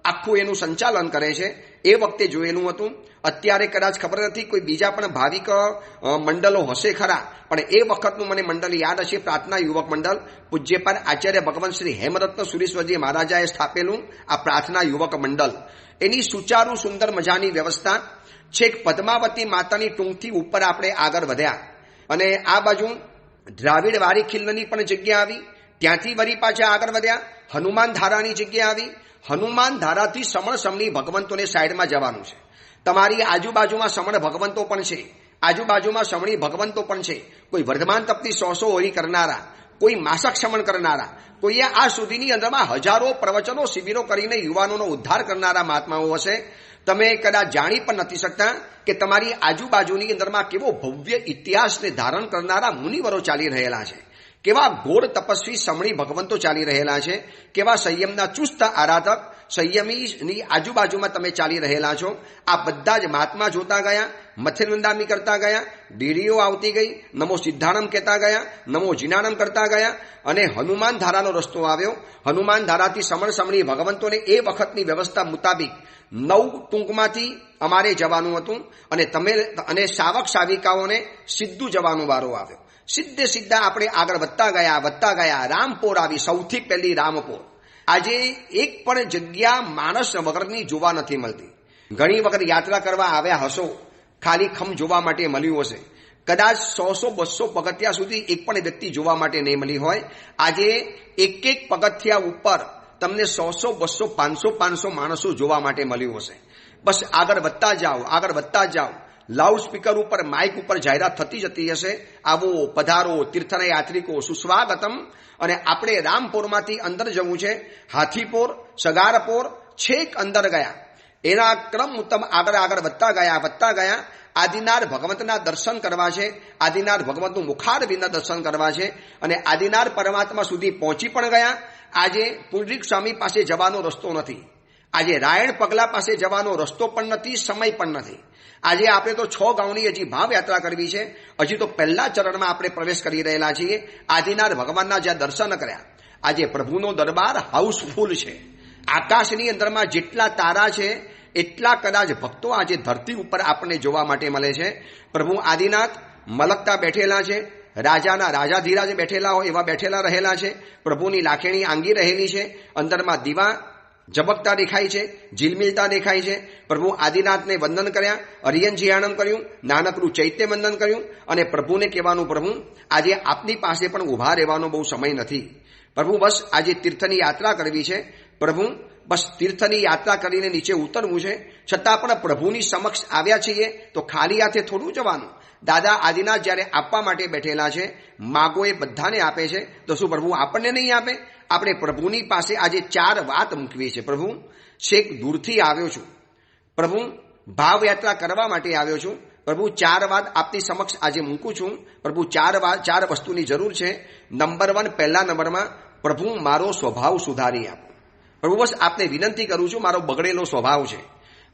આખું એનું સંચાલન કરે છે. એ વખતે જોયેલું હતું. અત્યારે કદાચ ખબર નથી, કોઈ બીજા પણ ભાવિક મંડળો હશે ખરા, પણ એ વખતનું મને મંડળ યાદ હશે. પ્રાર્થના યુવક મંડળ પૂજ્યપાદ આચાર્ય ભગવાન શ્રી હેમરત્ન સુરેશ્વરજી મહારાજાએ સ્થાપેલું આ પ્રાર્થના યુવક મંડળ. એની સુચારુ સુંદર મજાની વ્યવસ્થા. છેક પદ્માવતી માતાની ટૂંકથી ઉપર આપણે આગળ વધ્યા અને આ બાજુ દ્રાવિડ વારી ખિલ્લની પણ જગ્યા આવી. ત્યાંથી વળી પાછા આગળ વધ્યા, હનુમાન ધારાની જગ્યા આવી. હનુમાન ધારાથી સમણ સમણી ભગવંતોને સાઈડમાં જવાનું છે. તમારી આજુબાજુમાં સમણ ભગવંતો પણ છે, આજુબાજુમાં સમણી ભગવંતો પણ છે. કોઈ વર્ધમાન તપથી 100 હોરી કરનારા, કોઈ માસક શમન કરનારા, કોઈએ આ સુધીની અંદરમાં હજારો પ્રવચનો શિબિરો કરીને યુવાનોનો ઉદ્ધાર કરનારા મહાત્માઓ હશે. તમે કદાચ જાણી પણ નથી શકતા કે તમારી આજુબાજુની અંદરમાં કેવો ભવ્ય ઇતિહાસને ધારણ કરનારા મુનિવરો ચાલી રહેલા છે, કેવા ઘોર તપસ્વી સમણી ભગવંતો ચાલી રહેલા છે, કેવા સંયમના ચુસ્ત આરાધક સંયમીની આજુબાજુમાં તમે ચાલી રહેલા છો. આ બધા જ મહાત્મા જોતા ગયા, મથેરવંદામી કરતા ગયા, ડીડીઓ આવતી ગઈ, નમો સિદ્ધાણમ કહેતા ગયા, નમો જીનાણમ કરતા ગયા અને હનુમાન ધારાનો રસ્તો આવ્યો. હનુમાન ધારાથી સમણ સમણી ભગવંતોને એ વખતની વ્યવસ્થા મુતાબિક 9 ટૂંકમાંથી અમારે જવાનું હતું અને સાવક સાવિકાઓને સીધું જવાનું વારો આવ્યો. સીધા આપણે આગળ વધતા ગયા. રામપોર આવી, સૌથી પહેલી રામપોર. આજે એક પણ જગ્યા માણસ વગરની જોવા નથી મળતી. ઘણી વખત યાત્રા કરવા આવ્યા હશો, ખાલી ખમ જોવા માટે મળ્યું હશે. કદાચ 100-200 પગથિયા સુધી એક પણ વ્યક્તિ જોવા માટે નહીં મળી હોય. આજે એક પગથિયા ઉપર તમને 100-200 500 માણસો જોવા માટે મળ્યું હશે. બસ આગળ વધતા જાઓ. લાઉડ સ્પીકર ઉપર, માઇક ઉપર જાહેરાત થતી જતી હશે, આવો પધારો તીર્થના યાત્રિકો, સુસ્વાગતમ. અને આપણે રામપોરમાંથી અંદર જવું છે, હાથીપોર, સગારપોર, છેક અંદર ગયા. એના ક્રમ મુજબ આગળ વધતા ગયા. આદિનાથ ભગવંતના દર્શન કરવા છે, આદિનાથ ભગવંતનું મુખારવિંદના દર્શન કરવા છે અને આદિનાથ પરમાત્મા સુધી પહોંચી પણ ગયા. આજે પુંડરીક સ્વામી પાસે જવાનો રસ્તો નથી, આજે રાયણ પગલા પાસે જવાનો રસ્તો પણ નથી, સમય પણ નથી. આજે આપણે તો 6 ગાઉની હજી ભાવ યાત્રા કરવી છે. હજી તો પહેલા ચરણમાં આપણે પ્રવેશ કરી રહેલા છીએ. આદિનાથ ભગવાનના જ્યાં દર્શન કર્યા, આજે પ્રભુનો દરબાર હાઉસફુલ છે. આકાશની અંદરમાં જેટલા તારા છે એટલા કદાચ ભક્તો આજે ધરતી ઉપર આપણને જોવા માટે મળે છે. પ્રભુ આદિનાથ મલકતા બેઠેલા છે, રાજાના રાજાધીરાજ બેઠેલા હોય એવા બેઠેલા રહેલા છે. પ્રભુની લાખેણી આંગી રહેલી છે, અંદરમાં દીવા ઝબકતા દેખાય છે, ઝીલમિલતા દેખાય છે. પ્રભુ આદિનાથને વંદન કર્યા, અરિયનજીયાણમ કર્યું, નાનકડું ચૈત્ય વંદન કર્યું અને પ્રભુને કહેવાનું, પ્રભુ આજે આપની પાસે પણ ઊભા રહેવાનો બહુ સમય નથી. પ્રભુ બસ આજે તીર્થની યાત્રા કરવી છે. પ્રભુ બસ તીર્થની યાત્રા કરીને નીચે ઉતરવું છે. છતાં પણ પ્રભુની સમક્ષ આવ્યા છીએ તો ખાલી હાથે થોડું જવાનું. દાદા આદિનાથ જ્યારે આપવા માટે બેઠેલા છે, માગો એ બધાને આપે છે, તો શું પ્રભુ આપણને નહીં આપે? આપણે પ્રભુની પાસે આજે 4 વાત મૂકવી છે. પ્રભુ છેક દૂરથી આવ્યો છું, પ્રભુ ભાવયાત્રા કરવા માટે આવ્યો છું. પ્રભુ 4 વાત આપની સમક્ષ આજે મૂકું છું. પ્રભુ 4 વસ્તુની જરૂર છે. નંબર 1, પહેલા નંબરમાં પ્રભુ મારો સ્વભાવ સુધારી આપો. પ્રભુ બસ આપને વિનંતી કરું છું, મારો બગડેલો સ્વભાવ છે.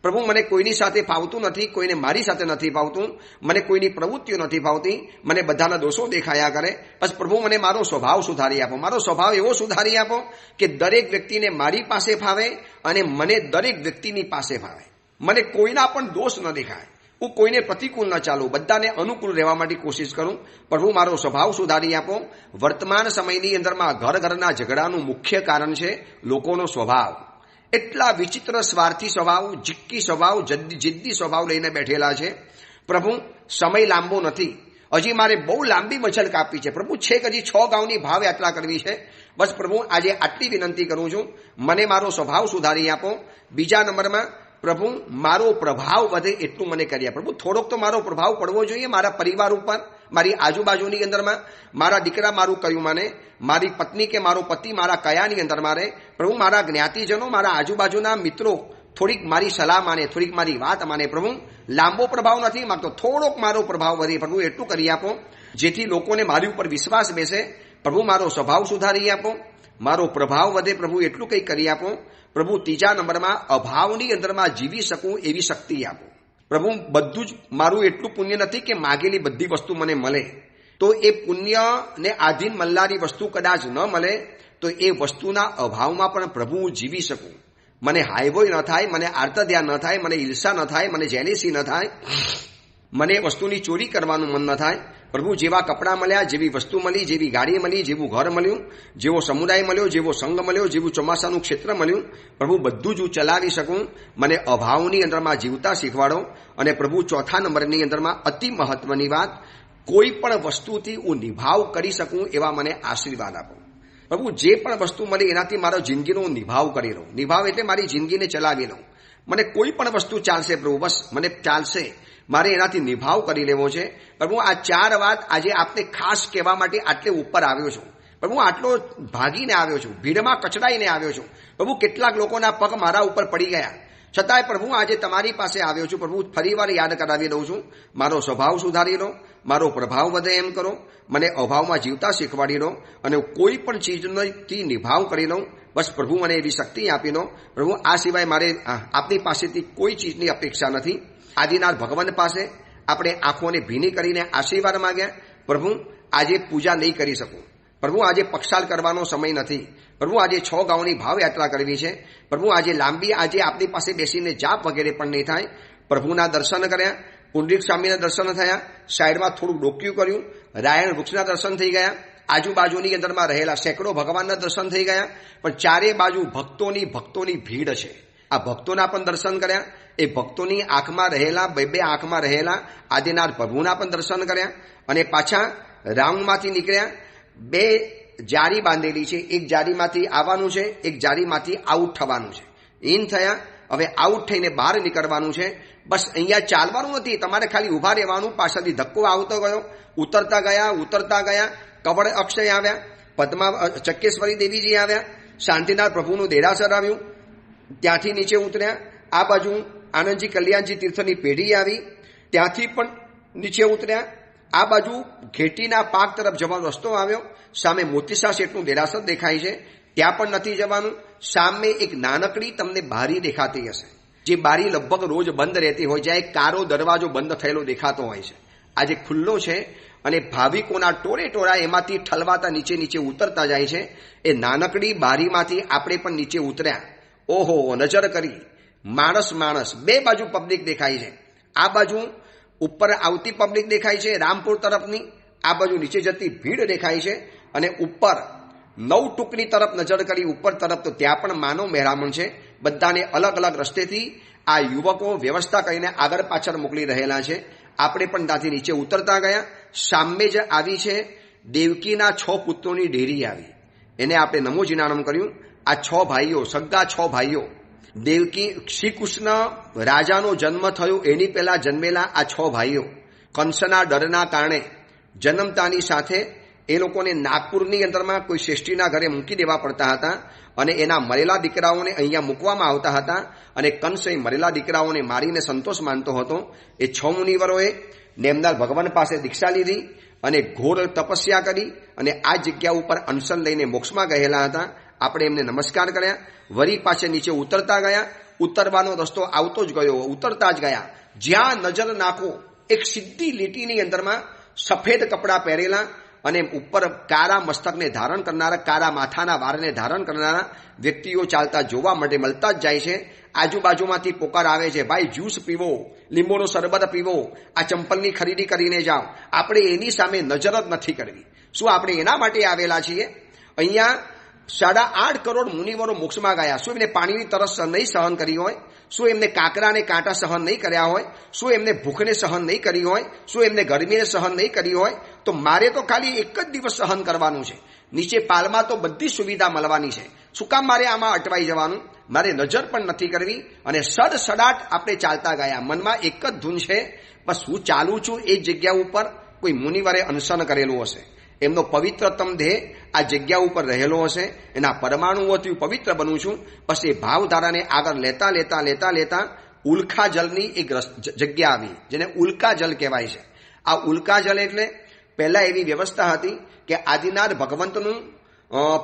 પ્રભુ મને કોઈની સાથે ફાવતું નથી, કોઈને મારી સાથે નથી ફાવતું, મને કોઈની પ્રવૃત્તિઓ નથી ફાવતી, મને બધાના દોષો દેખાયા કરે. બસ પ્રભુ મને મારો સ્વભાવ સુધારી આપો. મારો સ્વભાવ એવો સુધારી આપો કે દરેક વ્યક્તિને મારી પાસે ફાવે અને મને દરેક વ્યક્તિની પાસે ફાવે. મને કોઈના પણ દોષ ન દેખાય, હું કોઈને પ્રતિકૂળ ન ચાલું, બધાને અનુકૂળ રહેવા માટે કોશિશ કરું. પ્રભુ મારો સ્વભાવ સુધારી આપો. વર્તમાન સમયની અંદરમાં ઘરના ઝઘડાનું મુખ્ય કારણ છે લોકોનો સ્વભાવ. એટલા વિચિત્ર સ્વાર્થી સ્વભાવ, જીક્કી સ્વભાવ, જિદ્દી સ્વભાવ લઈને બેઠેલા છે. પ્રભુ સમય લાંબો નથી, હજી મારે બહુ લાંબી મજલ કાપવી છે. પ્રભુ છેક હજી 6 ગાઉની ભાવ યાત્રા કરવી છે. બસ પ્રભુ આજે આટલી વિનંતી કરું છું, મને મારો સ્વભાવ સુધારી આપો. બીજા નંબરમાં પ્રભુ મારો પ્રભાવ વધે એટલું મને કરી આપો. પ્રભુ થોડોક તો મારો પ્રભાવ પડવો જોઈએ મારા પરિવાર ઉપર, મારી આજુબાજુની અંદરમાં. મારા દીકરા મારું કયું માને, મારી પત્ની કે મારો પતિ મારા કયાની અંદર મારે. પ્રભુ મારા જ્ઞાતિજનો, મારા આજુબાજુના મિત્રો થોડીક મારી સલાહ માને, થોડીક મારી વાત માને. પ્રભુ લાંબો પ્રભાવ નથી માંગતો, થોડોક મારો પ્રભાવ વધે. પ્રભુ એટલું કરી આપો જેથી લોકોને મારી ઉપર વિશ્વાસ બેસે. પ્રભુ મારો સ્વભાવ સુધારી આપો, મારો પ્રભાવ વધે. પ્રભુ એટલું કંઈ કરી આપો. પ્રભુ ત્રીજા નંબરમાં અભાવની અંદરમાં જીવી શકું એવી શક્તિ આપો. પ્રભુ બધું જ મારું એટલું પુણ્ય નથી કે માગેલી બધી વસ્તુ મને મળે, તો એ પુણ્યને આધીન મળનારી વસ્તુ કદાચ ન મળે તો એ વસ્તુના અભાવમાં પણ પ્રભુ હું જીવી શકું. મને હાઈવોય ન થાય, મને આર્તધ્યાન ન થાય, મને ઈર્ષા ન થાય, મને જેલેસી ન થાય, મને વસ્તુની ચોરી કરવાનું મન ન થાય. પ્રભુ જેવા કપડાં મળ્યા, જેવી વસ્તુ મળી, જેવી ગાડી મળી, જેવું ઘર મળ્યું, જેવો સમુદાય મળ્યો, જેવો સંઘ મળ્યો, જેવું ચોમાસાનું ક્ષેત્ર મળ્યું, પ્રભુ બધું જ હું ચલાવી શકું. મને અભાવની અંદરમાં જીવતા શીખવાડો. અને પ્રભુ ચોથા નંબરની અંદરમાં અતિ મહત્વની વાત, કોઈ પણ વસ્તુથી હું નિભાવ કરી શકું એવા મને આશીર્વાદ આપો. પ્રભુ જે પણ વસ્તુ મળી એનાથી મારો જિંદગીનો હું નિભાવ કરી લઉં. નિભાવ એટલે મારી જિંદગીને ચલાવી લઉં. મને કોઈ પણ વસ્તુ ચાલશે પ્રભુ, બસ મને ચાલશે, મારે એનાથી નિભાવ કરી લેવો છે. પ્રભુ આ 4 વાત આજે આપને ખાસ કહેવા માટે આટલે ઉપર આવ્યો છું. પ્રભુ આટલો ભાગીને આવ્યો છું, ભીડમાં કચડાઈને આવ્યો છું. પ્રભુ કેટલાક લોકોના પગ મારા ઉપર પડી ગયા, છતાંય પ્રભુ આજે તમારી પાસે આવ્યો છું. પ્રભુ ફરીવાર યાદ કરાવી દઉં છું, મારો સ્વભાવ સુધારી લો, મારો પ્રભાવ વધે એમ કરો, મને અભાવમાં જીવતા શીખવાડી લો, અને કોઈ પણ ચીજથી નિભાવ કરી લઉં. બસ પ્રભુ મને એવી શક્તિ આપી લો. પ્રભુ આ સિવાય મારે આપની પાસેથી કોઈ ચીજની અપેક્ષા નથી. આદિનાથ ભગવાન પાસે આપણે આંખોને ભીની કરીને આશીર્વાદ માંગ્યા. પ્રભુ આજે પૂજા નહીં કરી શકું. પ્રભુ આજે પક્ષાલ કરવાનો સમય નથી. પ્રભુ આજે 6 ગાઉની ભાવ યાત્રા કરવી છે. પ્રભુ આજે લાંબી, આજે આપની પાસે બેસીને જાપ વગેરે પણ નહીં થાય. પ્રભુના દર્શન કર્યા, પુંડરીક સ્વામીના દર્શન થયા, સાઈડમાં થોડું ડોક્યું કર્યું, રાયણ વૃક્ષના દર્શન થઈ ગયા, આજુબાજુની અંદરમાં રહેલા સેંકડો ભગવાનના દર્શન થઈ ગયા. પણ ચારે બાજુ ભક્તોની ભીડ છે. આ ભક્તોના પણ દર્શન કર્યા. એ ભક્તોની આંખમાં રહેલા, બે આંખમાં રહેલા આદિનાથ પ્રભુના પણ દર્શન કર્યા. અને પાછા રાઉન્ડમાંથી નીકળ્યા. 2 જારી બાંધેલી છે, એક જારીમાંથી આવવાનું છે, એક જારીમાંથી આઉટ થવાનું છે. ઇન થયા, હવે આઉટ થઈને બહાર નીકળવાનું છે. બસ અહીંયા ચાલવાનું નથી, તમારે ખાલી ઊભા રહેવાનું. પાછળથી ધક્કો આવતો ગયો, ઉતરતા ગયા. કવળ અક્ષય આવ્યા, પદ્મા ચક્કેશ્વરી દેવીજી આવ્યા, શાંતિનાથ પ્રભુનું દેરાસર આવ્યું, ત્યાંથી નીચે ઉતર્યા. આ બાજુ આનંદજી કલ્યાણજી તીર્થની પેઢી આવી, ત્યાંથી પણ નીચે ઉતર્યા. આ બાજુ ઘેટીના પાક તરફ જવાનો રસ્તો આવ્યો, સામે મોતીસા શેઠનું દેરાસર દેખાય છે, ત્યાં પણ નથી જવાનું. સામે એક નાનકડી તમને બારી દેખાતી હશે, જે બારી લગભગ રોજ બંધ રહેતી હોય, જ્યાં એક કારો દરવાજો બંધ થયેલો દેખાતો હોય છે. આજે ખુલ્લો છે અને ભાવિકોના ટોળા એમાંથી ઠલવાતા નીચે ઉતરતા જાય છે. એ નાનકડી બારીમાંથી આપણે પણ નીચે ઉતર્યા. ઓહો, નજર કરી, માણસ 2 બાજુ પબ્લિક દેખાય છે. આ બાજુ ઉપર આવતી પબ્લિક દેખાય છે રામપુર તરફની, આ બાજુ નીચે જતી ભીડ દેખાય છે. અને ઉપર 9 ટુકની તરફ નજર કરી, ઉપર તરફ, તો ત્યાં પણ માનવ મહેરામણ છે. બધાને અલગ અલગ રસ્તેથી આ યુવકો વ્યવસ્થા કરીને આગળ પાછળ મોકલી રહેલા છે. આપણે પણ ત્યાંથી નીચે ઉતરતા ગયા. સામે જ આવી છે દેવકીના 6 પુત્રોની ડેરી આવી, એને આપણે નમો જીનાણમ કર્યું. આ 6 ભાઈઓ, સગા 6 ભાઈઓ, દેવકી શ્રી કૃષ્ણ રાજાનો જન્મ થયો એની પહેલા જન્મેલા આ 6 ભાઈઓ કંસના ડરના કારણે જન્મતાની સાથે એ લોકોને નાગપુરની અંદરમાં કોઈ શ્રેષ્ઠીના ઘરે મૂકી દેવા પડતા હતા. અને એના મરેલા દીકરાઓને અહીંયા મૂકવામાં આવતા હતા. અને કંસ એ મરેલા દીકરાઓને મારીને સંતોષ માનતો હતો. એ 6 મુનિવરોએ નેમનાર ભગવાન પાસે દીક્ષા લીધી અને ઘોર તપસ્યા કરી અને આ જગ્યા ઉપર અનશન લઈને મોક્ષમાં ગયેલા હતા. આપણે એમને નમસ્કાર કર્યા. વરી પાછળ નીચે ઉતરતા ગયા. ઉતરવાનો રસ્તો આવતો જ ગયો, ઉતરતા જ ગયા. જ્યાં નજર નાખો એક સીધી લીટીની અંદરમાં સફેદ કપડાં પહેરેલા અને ઉપર કાળા મસ્તકને ધારણ કરનારા, કાળા માથાના વારને ધારણ કરનારા વ્યક્તિઓ ચાલતા જોવા માટે મળતા જ જાય છે. આજુબાજુમાંથી પોકાર આવે છે, ભાઈ જ્યુસ પીવો, લીંબુનો શરબત પીવો, આ ચંપલની ખરીદી કરીને જાઓ. આપણે એની સામે નજર જ નથી કરવી. શું આપણે એના માટે આવેલા છીએ? અહીંયા 8.5 કરોડ મુનિવરો મોક્ષમાં ગયા. શું એમને પાણીની તરસ નહીં સહન કરી હોય? શું એમને કાંકરા અને કાંટા સહન નહીં કર્યા હોય? શું એમને ભૂખને સહન નહીં કરી હોય? શું એમને ગરમીને સહન નહીં કરી હોય? તો મારે તો ખાલી એક જ દિવસ સહન કરવાનું છે. નીચે પાલમાં તો બધી સુવિધા મળવાની છે. શું કામ મારે આમાં અટવાઈ જવાનું? મારે નજર પણ નથી કરવી. અને સડસડાટ આપણે ચાલતા ગયા. મનમાં એક જ ધૂન છે, બસ હું ચાલું છું એ જગ્યા ઉપર કોઈ મુનિવરે અનશન કરેલું હશે. એમનો પવિત્રતમ દેહ આ જગ્યા ઉપર રહેલો હશે. એના પરમાણુઓથી પવિત્ર બનું છું. બસ એ ભાવધારાને આગળ લેતા લેતા લેતા લેતા ઉલ્કા જલની એક જગ્યા આવી, જેને ઉલ્કા જલ કહેવાય છે. આ ઉલ્કા જલ એટલે પહેલા એવી વ્યવસ્થા હતી કે આદિનાથ ભગવંતનું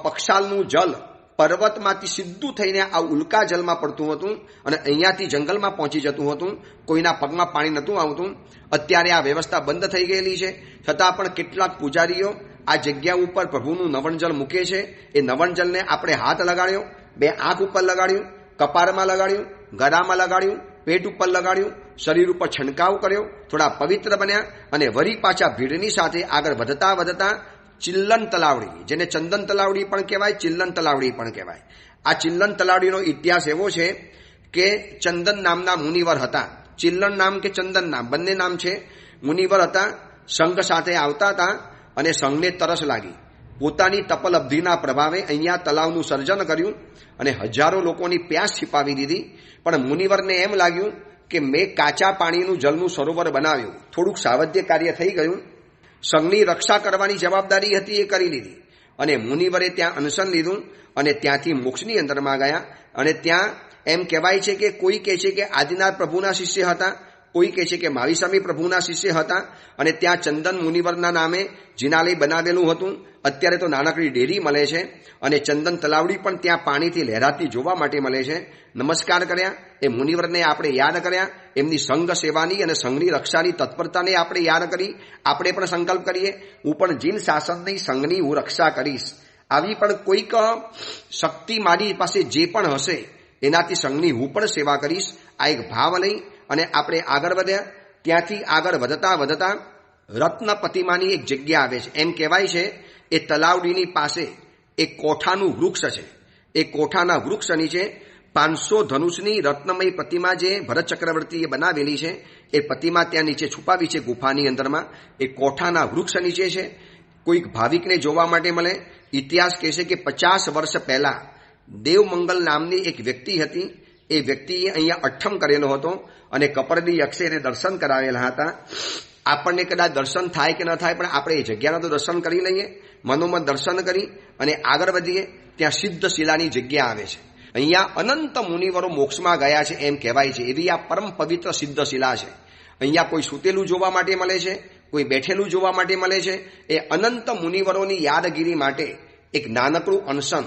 પક્ષાલનું જલ પર્વતમાંથી સીધું થઈને આ ઉલ્કા જલમાં પડતું હતું અને અહીંયાથી જંગલમાં પહોંચી જતું હતું. કોઈના પગમાં પાણી નહોતું આવતું. અત્યારે આ વ્યવસ્થા બંધ થઈ ગયેલી છે. છતાં પણ કેટલાક પૂજારીઓ આ જગ્યા ઉપર પ્રભુનું નવણજલ મૂકે છે. એ નવણજલને આપણે હાથ લગાડ્યો, 2 આંખ ઉપર લગાડ્યું, કપાળમાં લગાડ્યું, ગળામાં લગાડ્યું, પેટ ઉપર લગાડ્યું, શરીર ઉપર છંટકાવ કર્યો, થોડા પવિત્ર બન્યા અને વળી પાછા ભીડની સાથે આગળ વધતા વધતા ચિલ્લન તલાવડી, જેને ચંદન તલાવડી પણ કહેવાય, ચિલ્લન તલાવડી પણ કહેવાય. આ ચિલ્લન તલાવડીનો ઇતિહાસ એવો છે કે ચંદન નામના મુનિવર હતા. ચિલ્લન નામ કે ચંદન નામ બંને નામ છે. મુનિવર હતા, સંઘ સાથે આવતા હતા અને સંઘને તરસ લાગી. પોતાની તપલબ્ધિના પ્રભાવે અહીંયા તલાવનું સર્જન કર્યું અને હજારો લોકોની પ્યાસ छिपाવી દીધી. પણ મુનિવરને એમ લાગ્યું કે મેં કાચા પાણીનું જલનું સરોવર બનાવ્યું, થોડુંક સાવધ્ય કાર્ય થઈ ગયું. સંઘની રક્ષા કરવાની જવાબદારી હતી એ કરી લીધી અને મુનિવરે ત્યાં અનશન લીધું અને ત્યાંથી મોક્ષની અંદરમાં ગયા. અને ત્યાં એમ કહેવાય છે કે કોઈ કહે છે કે આદિનાથ પ્રભુના શિષ્ય હતા, કોઈ કહે છે કે મહાવીસ્વામી પ્રભુના શિષ્ય હતા. અને ત્યાં ચંદન મુનિવરના નામે જિનાલય બનાવેલું હતું. અત્યારે તો નાનકડી ડેરી મળે છે અને ચંદન તલાવડી પણ ત્યાં પાણીથી લહેરાતી જોવા માટે મળે છે. નમસ્કાર કર્યા, એ મુનિવરને આપણે યાદ કર્યા, એમની સંઘ સેવાની અને સંઘની રક્ષાની તત્પરતાને આપણે યાદ કરી. આપણે પણ સંકલ્પ કરીએ, હું પણ જીન શાસનની સંઘની હું રક્ષા કરીશ. આવી પણ કોઈક શક્તિ મારી પાસે જે પણ હશે એનાથી સંઘની હું પણ સેવા કરીશ. આ એક ભાવ લઈ અને આપણે આગળ વધ્યા. ત્યાંથી આગળ વધતા વધતા રત્ન પ્રતિમાની એક જગ્યા આવે છે. એમ કહેવાય છે એ તલાવડીની પાસે એક કોઠાનું વૃક્ષ છે. એ કોઠાના વૃક્ષ નીચે 500 ધનુષની રત્નમય પ્રતિમા જે ભરત ચક્રવર્તીએ બનાવેલી છે એ પ્રતિમા ત્યાં નીચે છુપાવી છે ગુફાની અંદરમાં. એ કોઠાના વૃક્ષ નીચે છે. કોઈક ભાવિકને જોવા માટે મળે. ઇતિહાસ કહે છે કે 50 વર્ષ પહેલા દેવમંગલ નામની એક વ્યક્તિ હતી. એ વ્યક્તિએ અહીંયા અઠ્ઠમ કરેલો હતો અને કપરદી યક્ષે એને દર્શન કરાવેલા હતા. આપણને કદાચ દર્શન થાય કે ન થાય, પણ આપણે એ જગ્યાના તો દર્શન કરી લઈએ. મનોમન દર્શન કરી અને આગળ વધીએ. ત્યાં સિદ્ધ શિલાની જગ્યા આવે છે. અહીંયા અનંત મુનિવરો મોક્ષમાં ગયા છે એમ કહેવાય છે. એવી આ પરમ પવિત્ર સિદ્ધ શિલા છે. અહીંયા કોઈ સૂતેલું જોવા માટે મળે છે, કોઈ બેઠેલું જોવા માટે મળે છે. એ અનંત મુનિવરોની યાદગીરી માટે એક નાનકડું અનશન,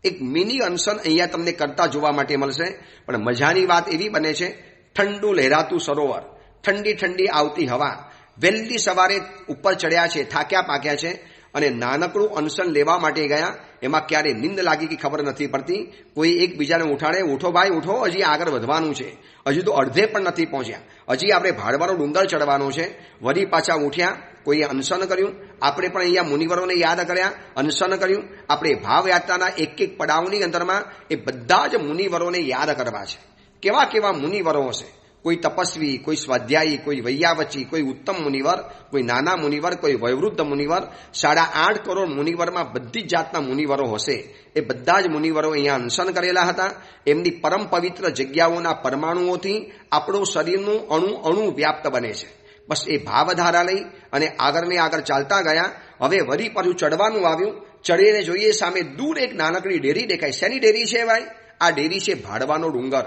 એક મિની અનશન અહીંયા તમને કરતા જોવા માટે મળશે. પણ મજાની વાત એવી બને છે, ઠંડુ લહેરાતું સરોવર, ઠંડી ઠંડી આવતી હવા, વહેલી સવારે ઉપર ચડ્યા છે, થાક્યા પાક્યા છે અને નાનકડું અનશન લેવા માટે ગયા. એમાં ક્યારે નીંદ લાગી કે ખબર નથી પડતી. કોઈ એકબીજાને ઉઠાડે, ઉઠો ભાઈ ઉઠો, હજી આગળ વધવાનું છે, હજી તો અડધે પણ નથી પહોંચ્યા, હજી આપણે ભાડવાનો ડુંગર ચડવાનો છે. વળી પાછા ઉઠ્યા, કોઈએ અનશન કર્યું. આપણે પણ અહીંયા મુનિવરોને યાદ કર્યા, અનશન કર્યું. આપણે ભાવયાત્રાના એક એક પડાવની અંદરમાં એ બધા જ મુનિવરોને યાદ કરવા છે. કેવા કેવા મુનિવરો હશે? કોઈ તપસ્વી, કોઈ સ્વાધ્યાયી, કોઈ વૈયાવચી, કોઈ ઉત્તમ મુનિવર, કોઈ નાના મુનિવર, કોઈ વયવૃદ્ધ મુનિવર. 8.5 કરોડ મુનિવરમાં બધી જ જાતના મુનિવરો હશે. એ બધા જ મુનિવરો અહીંયા અનશન કરેલા હતા. એમની પરમ પવિત્ર જગ્યાઓના પરમાણુઓથી આપણું શરીરનું અણુ અણુ વ્યાપ્ત બને છે. બસ એ ભાવધારા લઈ અને આગળને આગળ ચાલતા ગયા. હવે વળી પાછું ચડવાનું આવ્યું. ચડીને જોઈએ સામે દૂર એક નાનકડી ડેરી દેખાય. શેની ડેરી છે ભાઈ? આ ડેરી છે ભાડવાનો ડુંગર.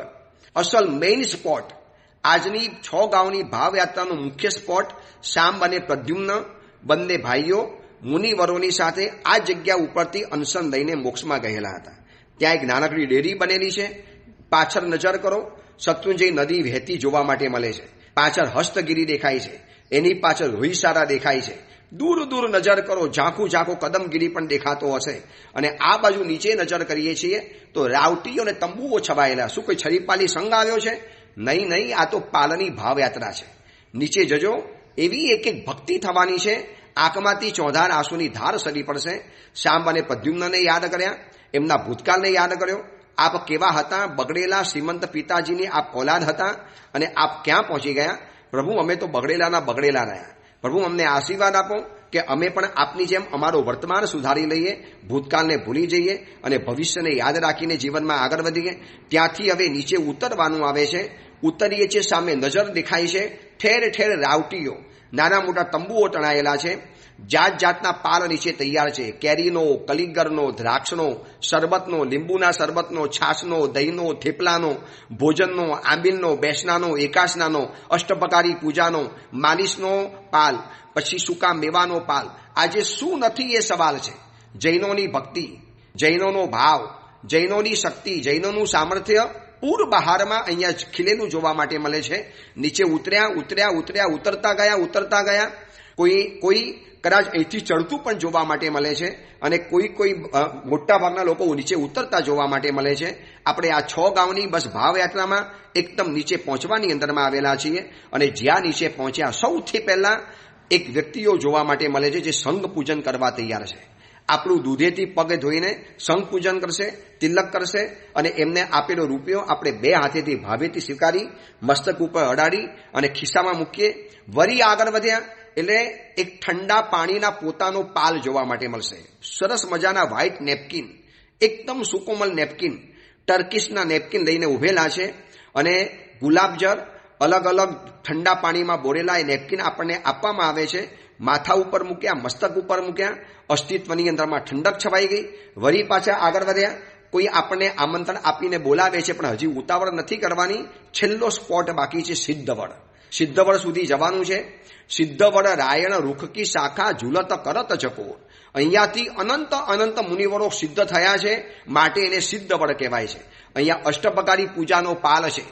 અસલ મેઇન સ્પોટ, આજની 6 ગાંવની ભાવયાત્રાનો મુખ્ય સ્પોટ. શામ અને પ્રદ્યુમ્ન બંને ભાઈઓ મુનિવરોની સાથે આ જગ્યા ઉપરથી અનશન લઈને મોક્ષમાં ગયેલા હતા. ત્યાં એક નાનકડી ડેરી બનેલી છે. પાછળ નજર કરો, શત્રુંજય નદી વહેતી જોવા માટે મળે છે. પાછળ હસ્તગીરી દેખાય છે, એની પાછળ રોહિસારા દેખાય છે. દૂર દૂર નજર કરો, ઝાંખું ઝાંખું કદમગીરી પણ દેખાતો હશે. અને આ બાજુ નીચે નજર કરીએ છીએ તો રાવટીઓ અને તંબુઓ છવાયેલા. શું કોઈ છરીપાલી સંઘ આવ્યો છે? નહીં, આ તો પાલની ભાવયાત્રા છે. નીચે જજો, એવી એક એક ભક્તિ થવાની છે. આંખમાંથી ચોધાર આંસુની ધાર સરી પડશે. શ્યામ અને પ્રદ્યુમ્નને યાદ કર્યા, એમના ભૂતકાળને યાદ કર્યો. આપ કેવા હતા? બગડેલા શ્રીમંત પિતાજીની આપ ઓલાદ હતા અને આપ ક્યાં પહોંચી ગયા? પ્રભુ, અમે તો બગડેલા રહ્યા. પ્રભુ, અમને આશીર્વાદ આપો કે અમે પણ આપની જેમ અમારો વર્તમાન સુધારી લઈએ, ભૂતકાળને ભૂલી જઈએ અને ભવિષ્યને યાદ રાખીને જીવનમાં આગળ વધીએ. ત્યાંથી હવે નીચે ઉતરવાનું આવે છે. ઉતરીએ છીએ, સામે નજર દેખાય છે. ઠેર ઠેર રાવટીઓ, નાના મોટા તંબુઓ તણાયેલા છે. જાત જાતના પાલ નીચે તૈયાર છે. કેરીનો, કલિગરનો, દ્રાક્ષનો, શરબતનો, લીંબુના શરબતનો, છાશનો, દહીંનો, થેપલાનો, ભોજનનો, આંબીલનો, બેસનાનો, એકાસનાનો, અષ્ટપ્રકારી પૂજાનો, માલિશનો પાલ, પછી સૂકા મેવાનો પાલ. આજે શું નથી એ સવાલ છે. જૈનોની ભક્તિ, જૈનોનો ભાવ, જૈનોની શક્તિ, જૈનોનું સામર્થ્ય પૂર બહારમાં અહીંયા ખીલેલું જોવા માટે મળે છે. નીચે ઉતરતા ગયા. કોઈ કદાચ અહીંથી ચડતું પણ જોવા માટે મળે છે અને કોઈ મોટા ભાગના લોકો નીચે ઉતરતા જોવા માટે મળે છે. આપણે આ 6 ગામની બસ ભાવયાત્રામાં એકદમ નીચે પહોંચવાની અંદરમાં આવેલા છીએ. અને જ્યાં નીચે પહોંચ્યા સૌથી પહેલા એક વ્યક્તિઓ જોવા માટે મળે છે જે સંઘ પૂજન કરવા તૈયાર છે. આપણું દૂધેથી પગ ધોઈને સંઘ પૂજન કરશે, તિલક કરશે અને એમને આપેલો રૂપિયો આપણે 2 હાથેથી ભાવેથી સ્વીકારી મસ્તક ઉપર અડાડી અને ખિસ્સામાં મૂકીએ. વળી આગળ વધ્યા એટલે એક ઠંડા પાણીના પોતાનો પાલ જોવા માટે મળશે. સરસ મજાના વ્હાઇટ નેપકિન, એકદમ સુકોમલ નેપકિન, ટર્કીશના નેપકિન લઈને ઉભેલા છે. અને ગુલાબજળ અલગ અલગ ઠંડા પાણીમાં બોરેલા એ નેપકિન આપણને આપવામાં આવે છે. માથા ઉપર મૂક્યા, મસ્તક ઉપર મૂક્યા. અસ્તિત્વની અંદરમાં ઠંડક છવાઈ ગઈ. વળી પાછા આગળ વધ્યા. કોઈ આપણને આમંત્રણ આપીને બોલાવે છે પણ હજી ઉતાવળ નથી કરવાની. છેલ્લો સ્પોટ બાકી છે સિદ્ધવડ સુધી જવાનું છે. સિદ્ધવડ રાયણ રૂખ કી શાખા ઝુલત કરત ચકોર. અહીંયાથી અનંત મુનિવરો સિદ્ધ થયા છે, માટે એને સિદ્ધવડ કહેવાય છે. અહીંયા અષ્ટપ્રકારી પૂજાનો પાલ છે.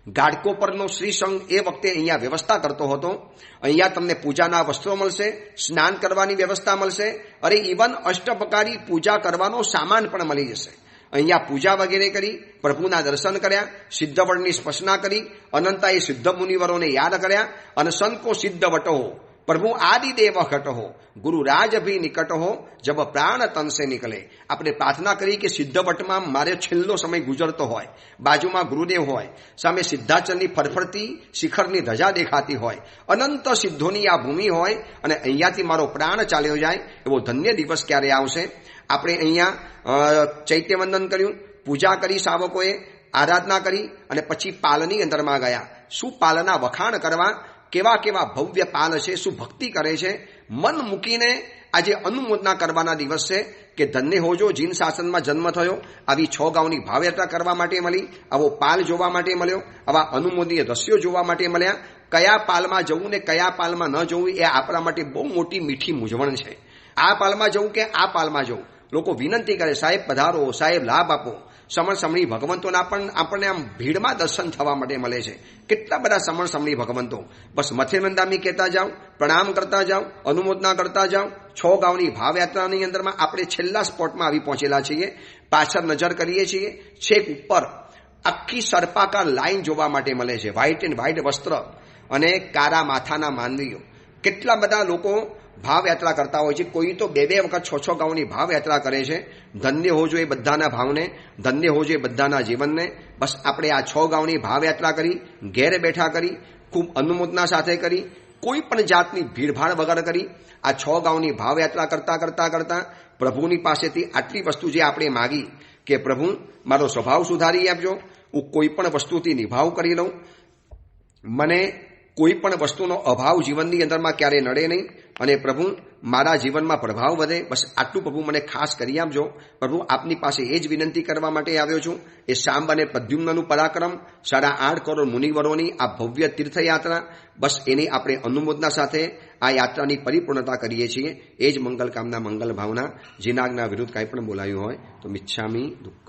ગાડકો પરનો શ્રી સંઘ એ વખતે અહીંયા વ્યવસ્થા કરતો હતો. અહીંયા તમને પૂજાના વસ્ત્રો મળશે, સ્નાન કરવાની વ્યવસ્થા મળશે. અરે ઇવન અષ્ટપ્રકારી પૂજા કરવાનો સામાન પણ મળી જશે. અહીંયા પૂજા વગેરે કરી, પ્રભુના દર્શન કર્યા, સિદ્ધવડની સ્પર્શના કરી, અનંતાએ સિદ્ધ મુનિવરોને યાદ કર્યા. અને સંકો સિદ્ધ વટો પ્રભુ આદિદેવ ઘટહો ગુરુ રાજભી નિકટહો જબ પ્રાણ તન સે નીકળે. આપણે પ્રાર્થના કરી કે સિદ્ધવટમાં મારે છેલ્લો સમય ગુજરતો હોય, બાજુમાં ગુરુદેવ હોય, સામે સિદ્ધાચલની ફરફરતી શિખરની ધજા દેખાતી હોય, અનંત સિદ્ધોની આ ભૂમિ હોય અને અહીંયાથી મારો પ્રાણ ચાલ્યો જાય એવો ધન્ય દિવસ ક્યારે આવશે. આપણે અહીંયા ચૈત્યવંદન કર્યું, પૂજા કરી, સાવકોએ આરાધના કરી અને પછી પાલની અંદરમાં ગયા. શું પાલના વખાણ કરવા, કેવા ભવ્ય પાલ છે, શું ભક્તિ કરે છે. મન મૂકીને આજે અનુમોદના કરવાના દિવસ છે કે ધન્ય હોજો જીન શાસનમાં જન્મ થયો, આવી 6 ગામની ભાવયાત્રા કરવા માટે મળી, આવો પાલ જોવા માટે મળ્યો, આવા અનુમોદનીય દ્રશ્યો જોવા માટે મળ્યા. કયા પાલમાં જવું ને કયા પાલમાં ન જવું એ આપણા માટે બહુ મોટી મીઠી મૂંઝવણ છે. આ પાલમાં જવું કે આ પાલમાં જવું. લોકો વિનંતી કરે, સાહેબ પધારો, સાહેબ લાભ આપો. સમણી ભગવંતોના પણ આપણને આમ ભીડમાં દર્શન થવા માટે મળે છે. કેટલા બધા સમણી ભગવંતો. બસ મથેમંદામી કહેતા જાઓ, પ્રણામ કરતા જાઓ, અનુમોદના કરતા જાઓ. 6 ગામની ભાવયાત્રાની અંદરમાં આપણે છેલ્લા સ્પોટમાં આવી પહોંચેલા છીએ. પાછળ નજર કરીએ છીએ, છેક ઉપર આખી સર્પાકાર લાઈન જોવા માટે મળે છે. વ્હાઇટ એન્ડ વ્હાઇટ વસ્ત્ર અને કારા માથાના માનવીઓ. કેટલા બધા લોકો ભાવયાત્રા કરતા હોય છે. કોઈ તો 2 વખત 6 ગામની ભાવયાત્રા કરે છે. ધન્ય હોજો એ બધાના ભાવને, ધન્ય હોજો એ બધાના જીવનને. બસ આપણે આ 6 ગામની ભાવયાત્રા કરી, ઘેર બેઠા કરી, ખૂબ અનુમોદના સાથે કરી, કોઈ પણ જાતની ભીડભાડ વગર કરી. આ 6 ગામની ભાવયાત્રા કરતા પ્રભુની પાસેથી આટલી વસ્તુ જે આપણે માગી કે પ્રભુ મારો સ્વભાવ સુધારી આપજો, હું કોઈ પણ વસ્તુથી નિભાવ કરી લઉં, મને કોઈ પણ વસ્તુનો અભાવ જીવનની અંદરમાં ક્યારે નડે નહીં અને પ્રભુ મારા જીવનમાં પ્રભાવ વધે. બસ આટલું પ્રભુ મને ખાસ કરી આપજો. પ્રભુ આપની પાસે એ જ વિનંતી કરવા માટે આવ્યો છું. એ શાંબ અને પ્રદ્યુમ્નનું પરાક્રમ, 8.5 કરોડ મુનિવરોની આ ભવ્ય તીર્થયાત્રા, બસ એની આપણે અનુમોદના સાથે આ યાત્રાની પરિપૂર્ણતા કરીએ છીએ. એ જ મંગલ કામના, મંગલ ભાવના. જીનાગના વિરુદ્ધ કાંઈ પણ બોલાયું હોય તો મિચ્છામી દુઃખ.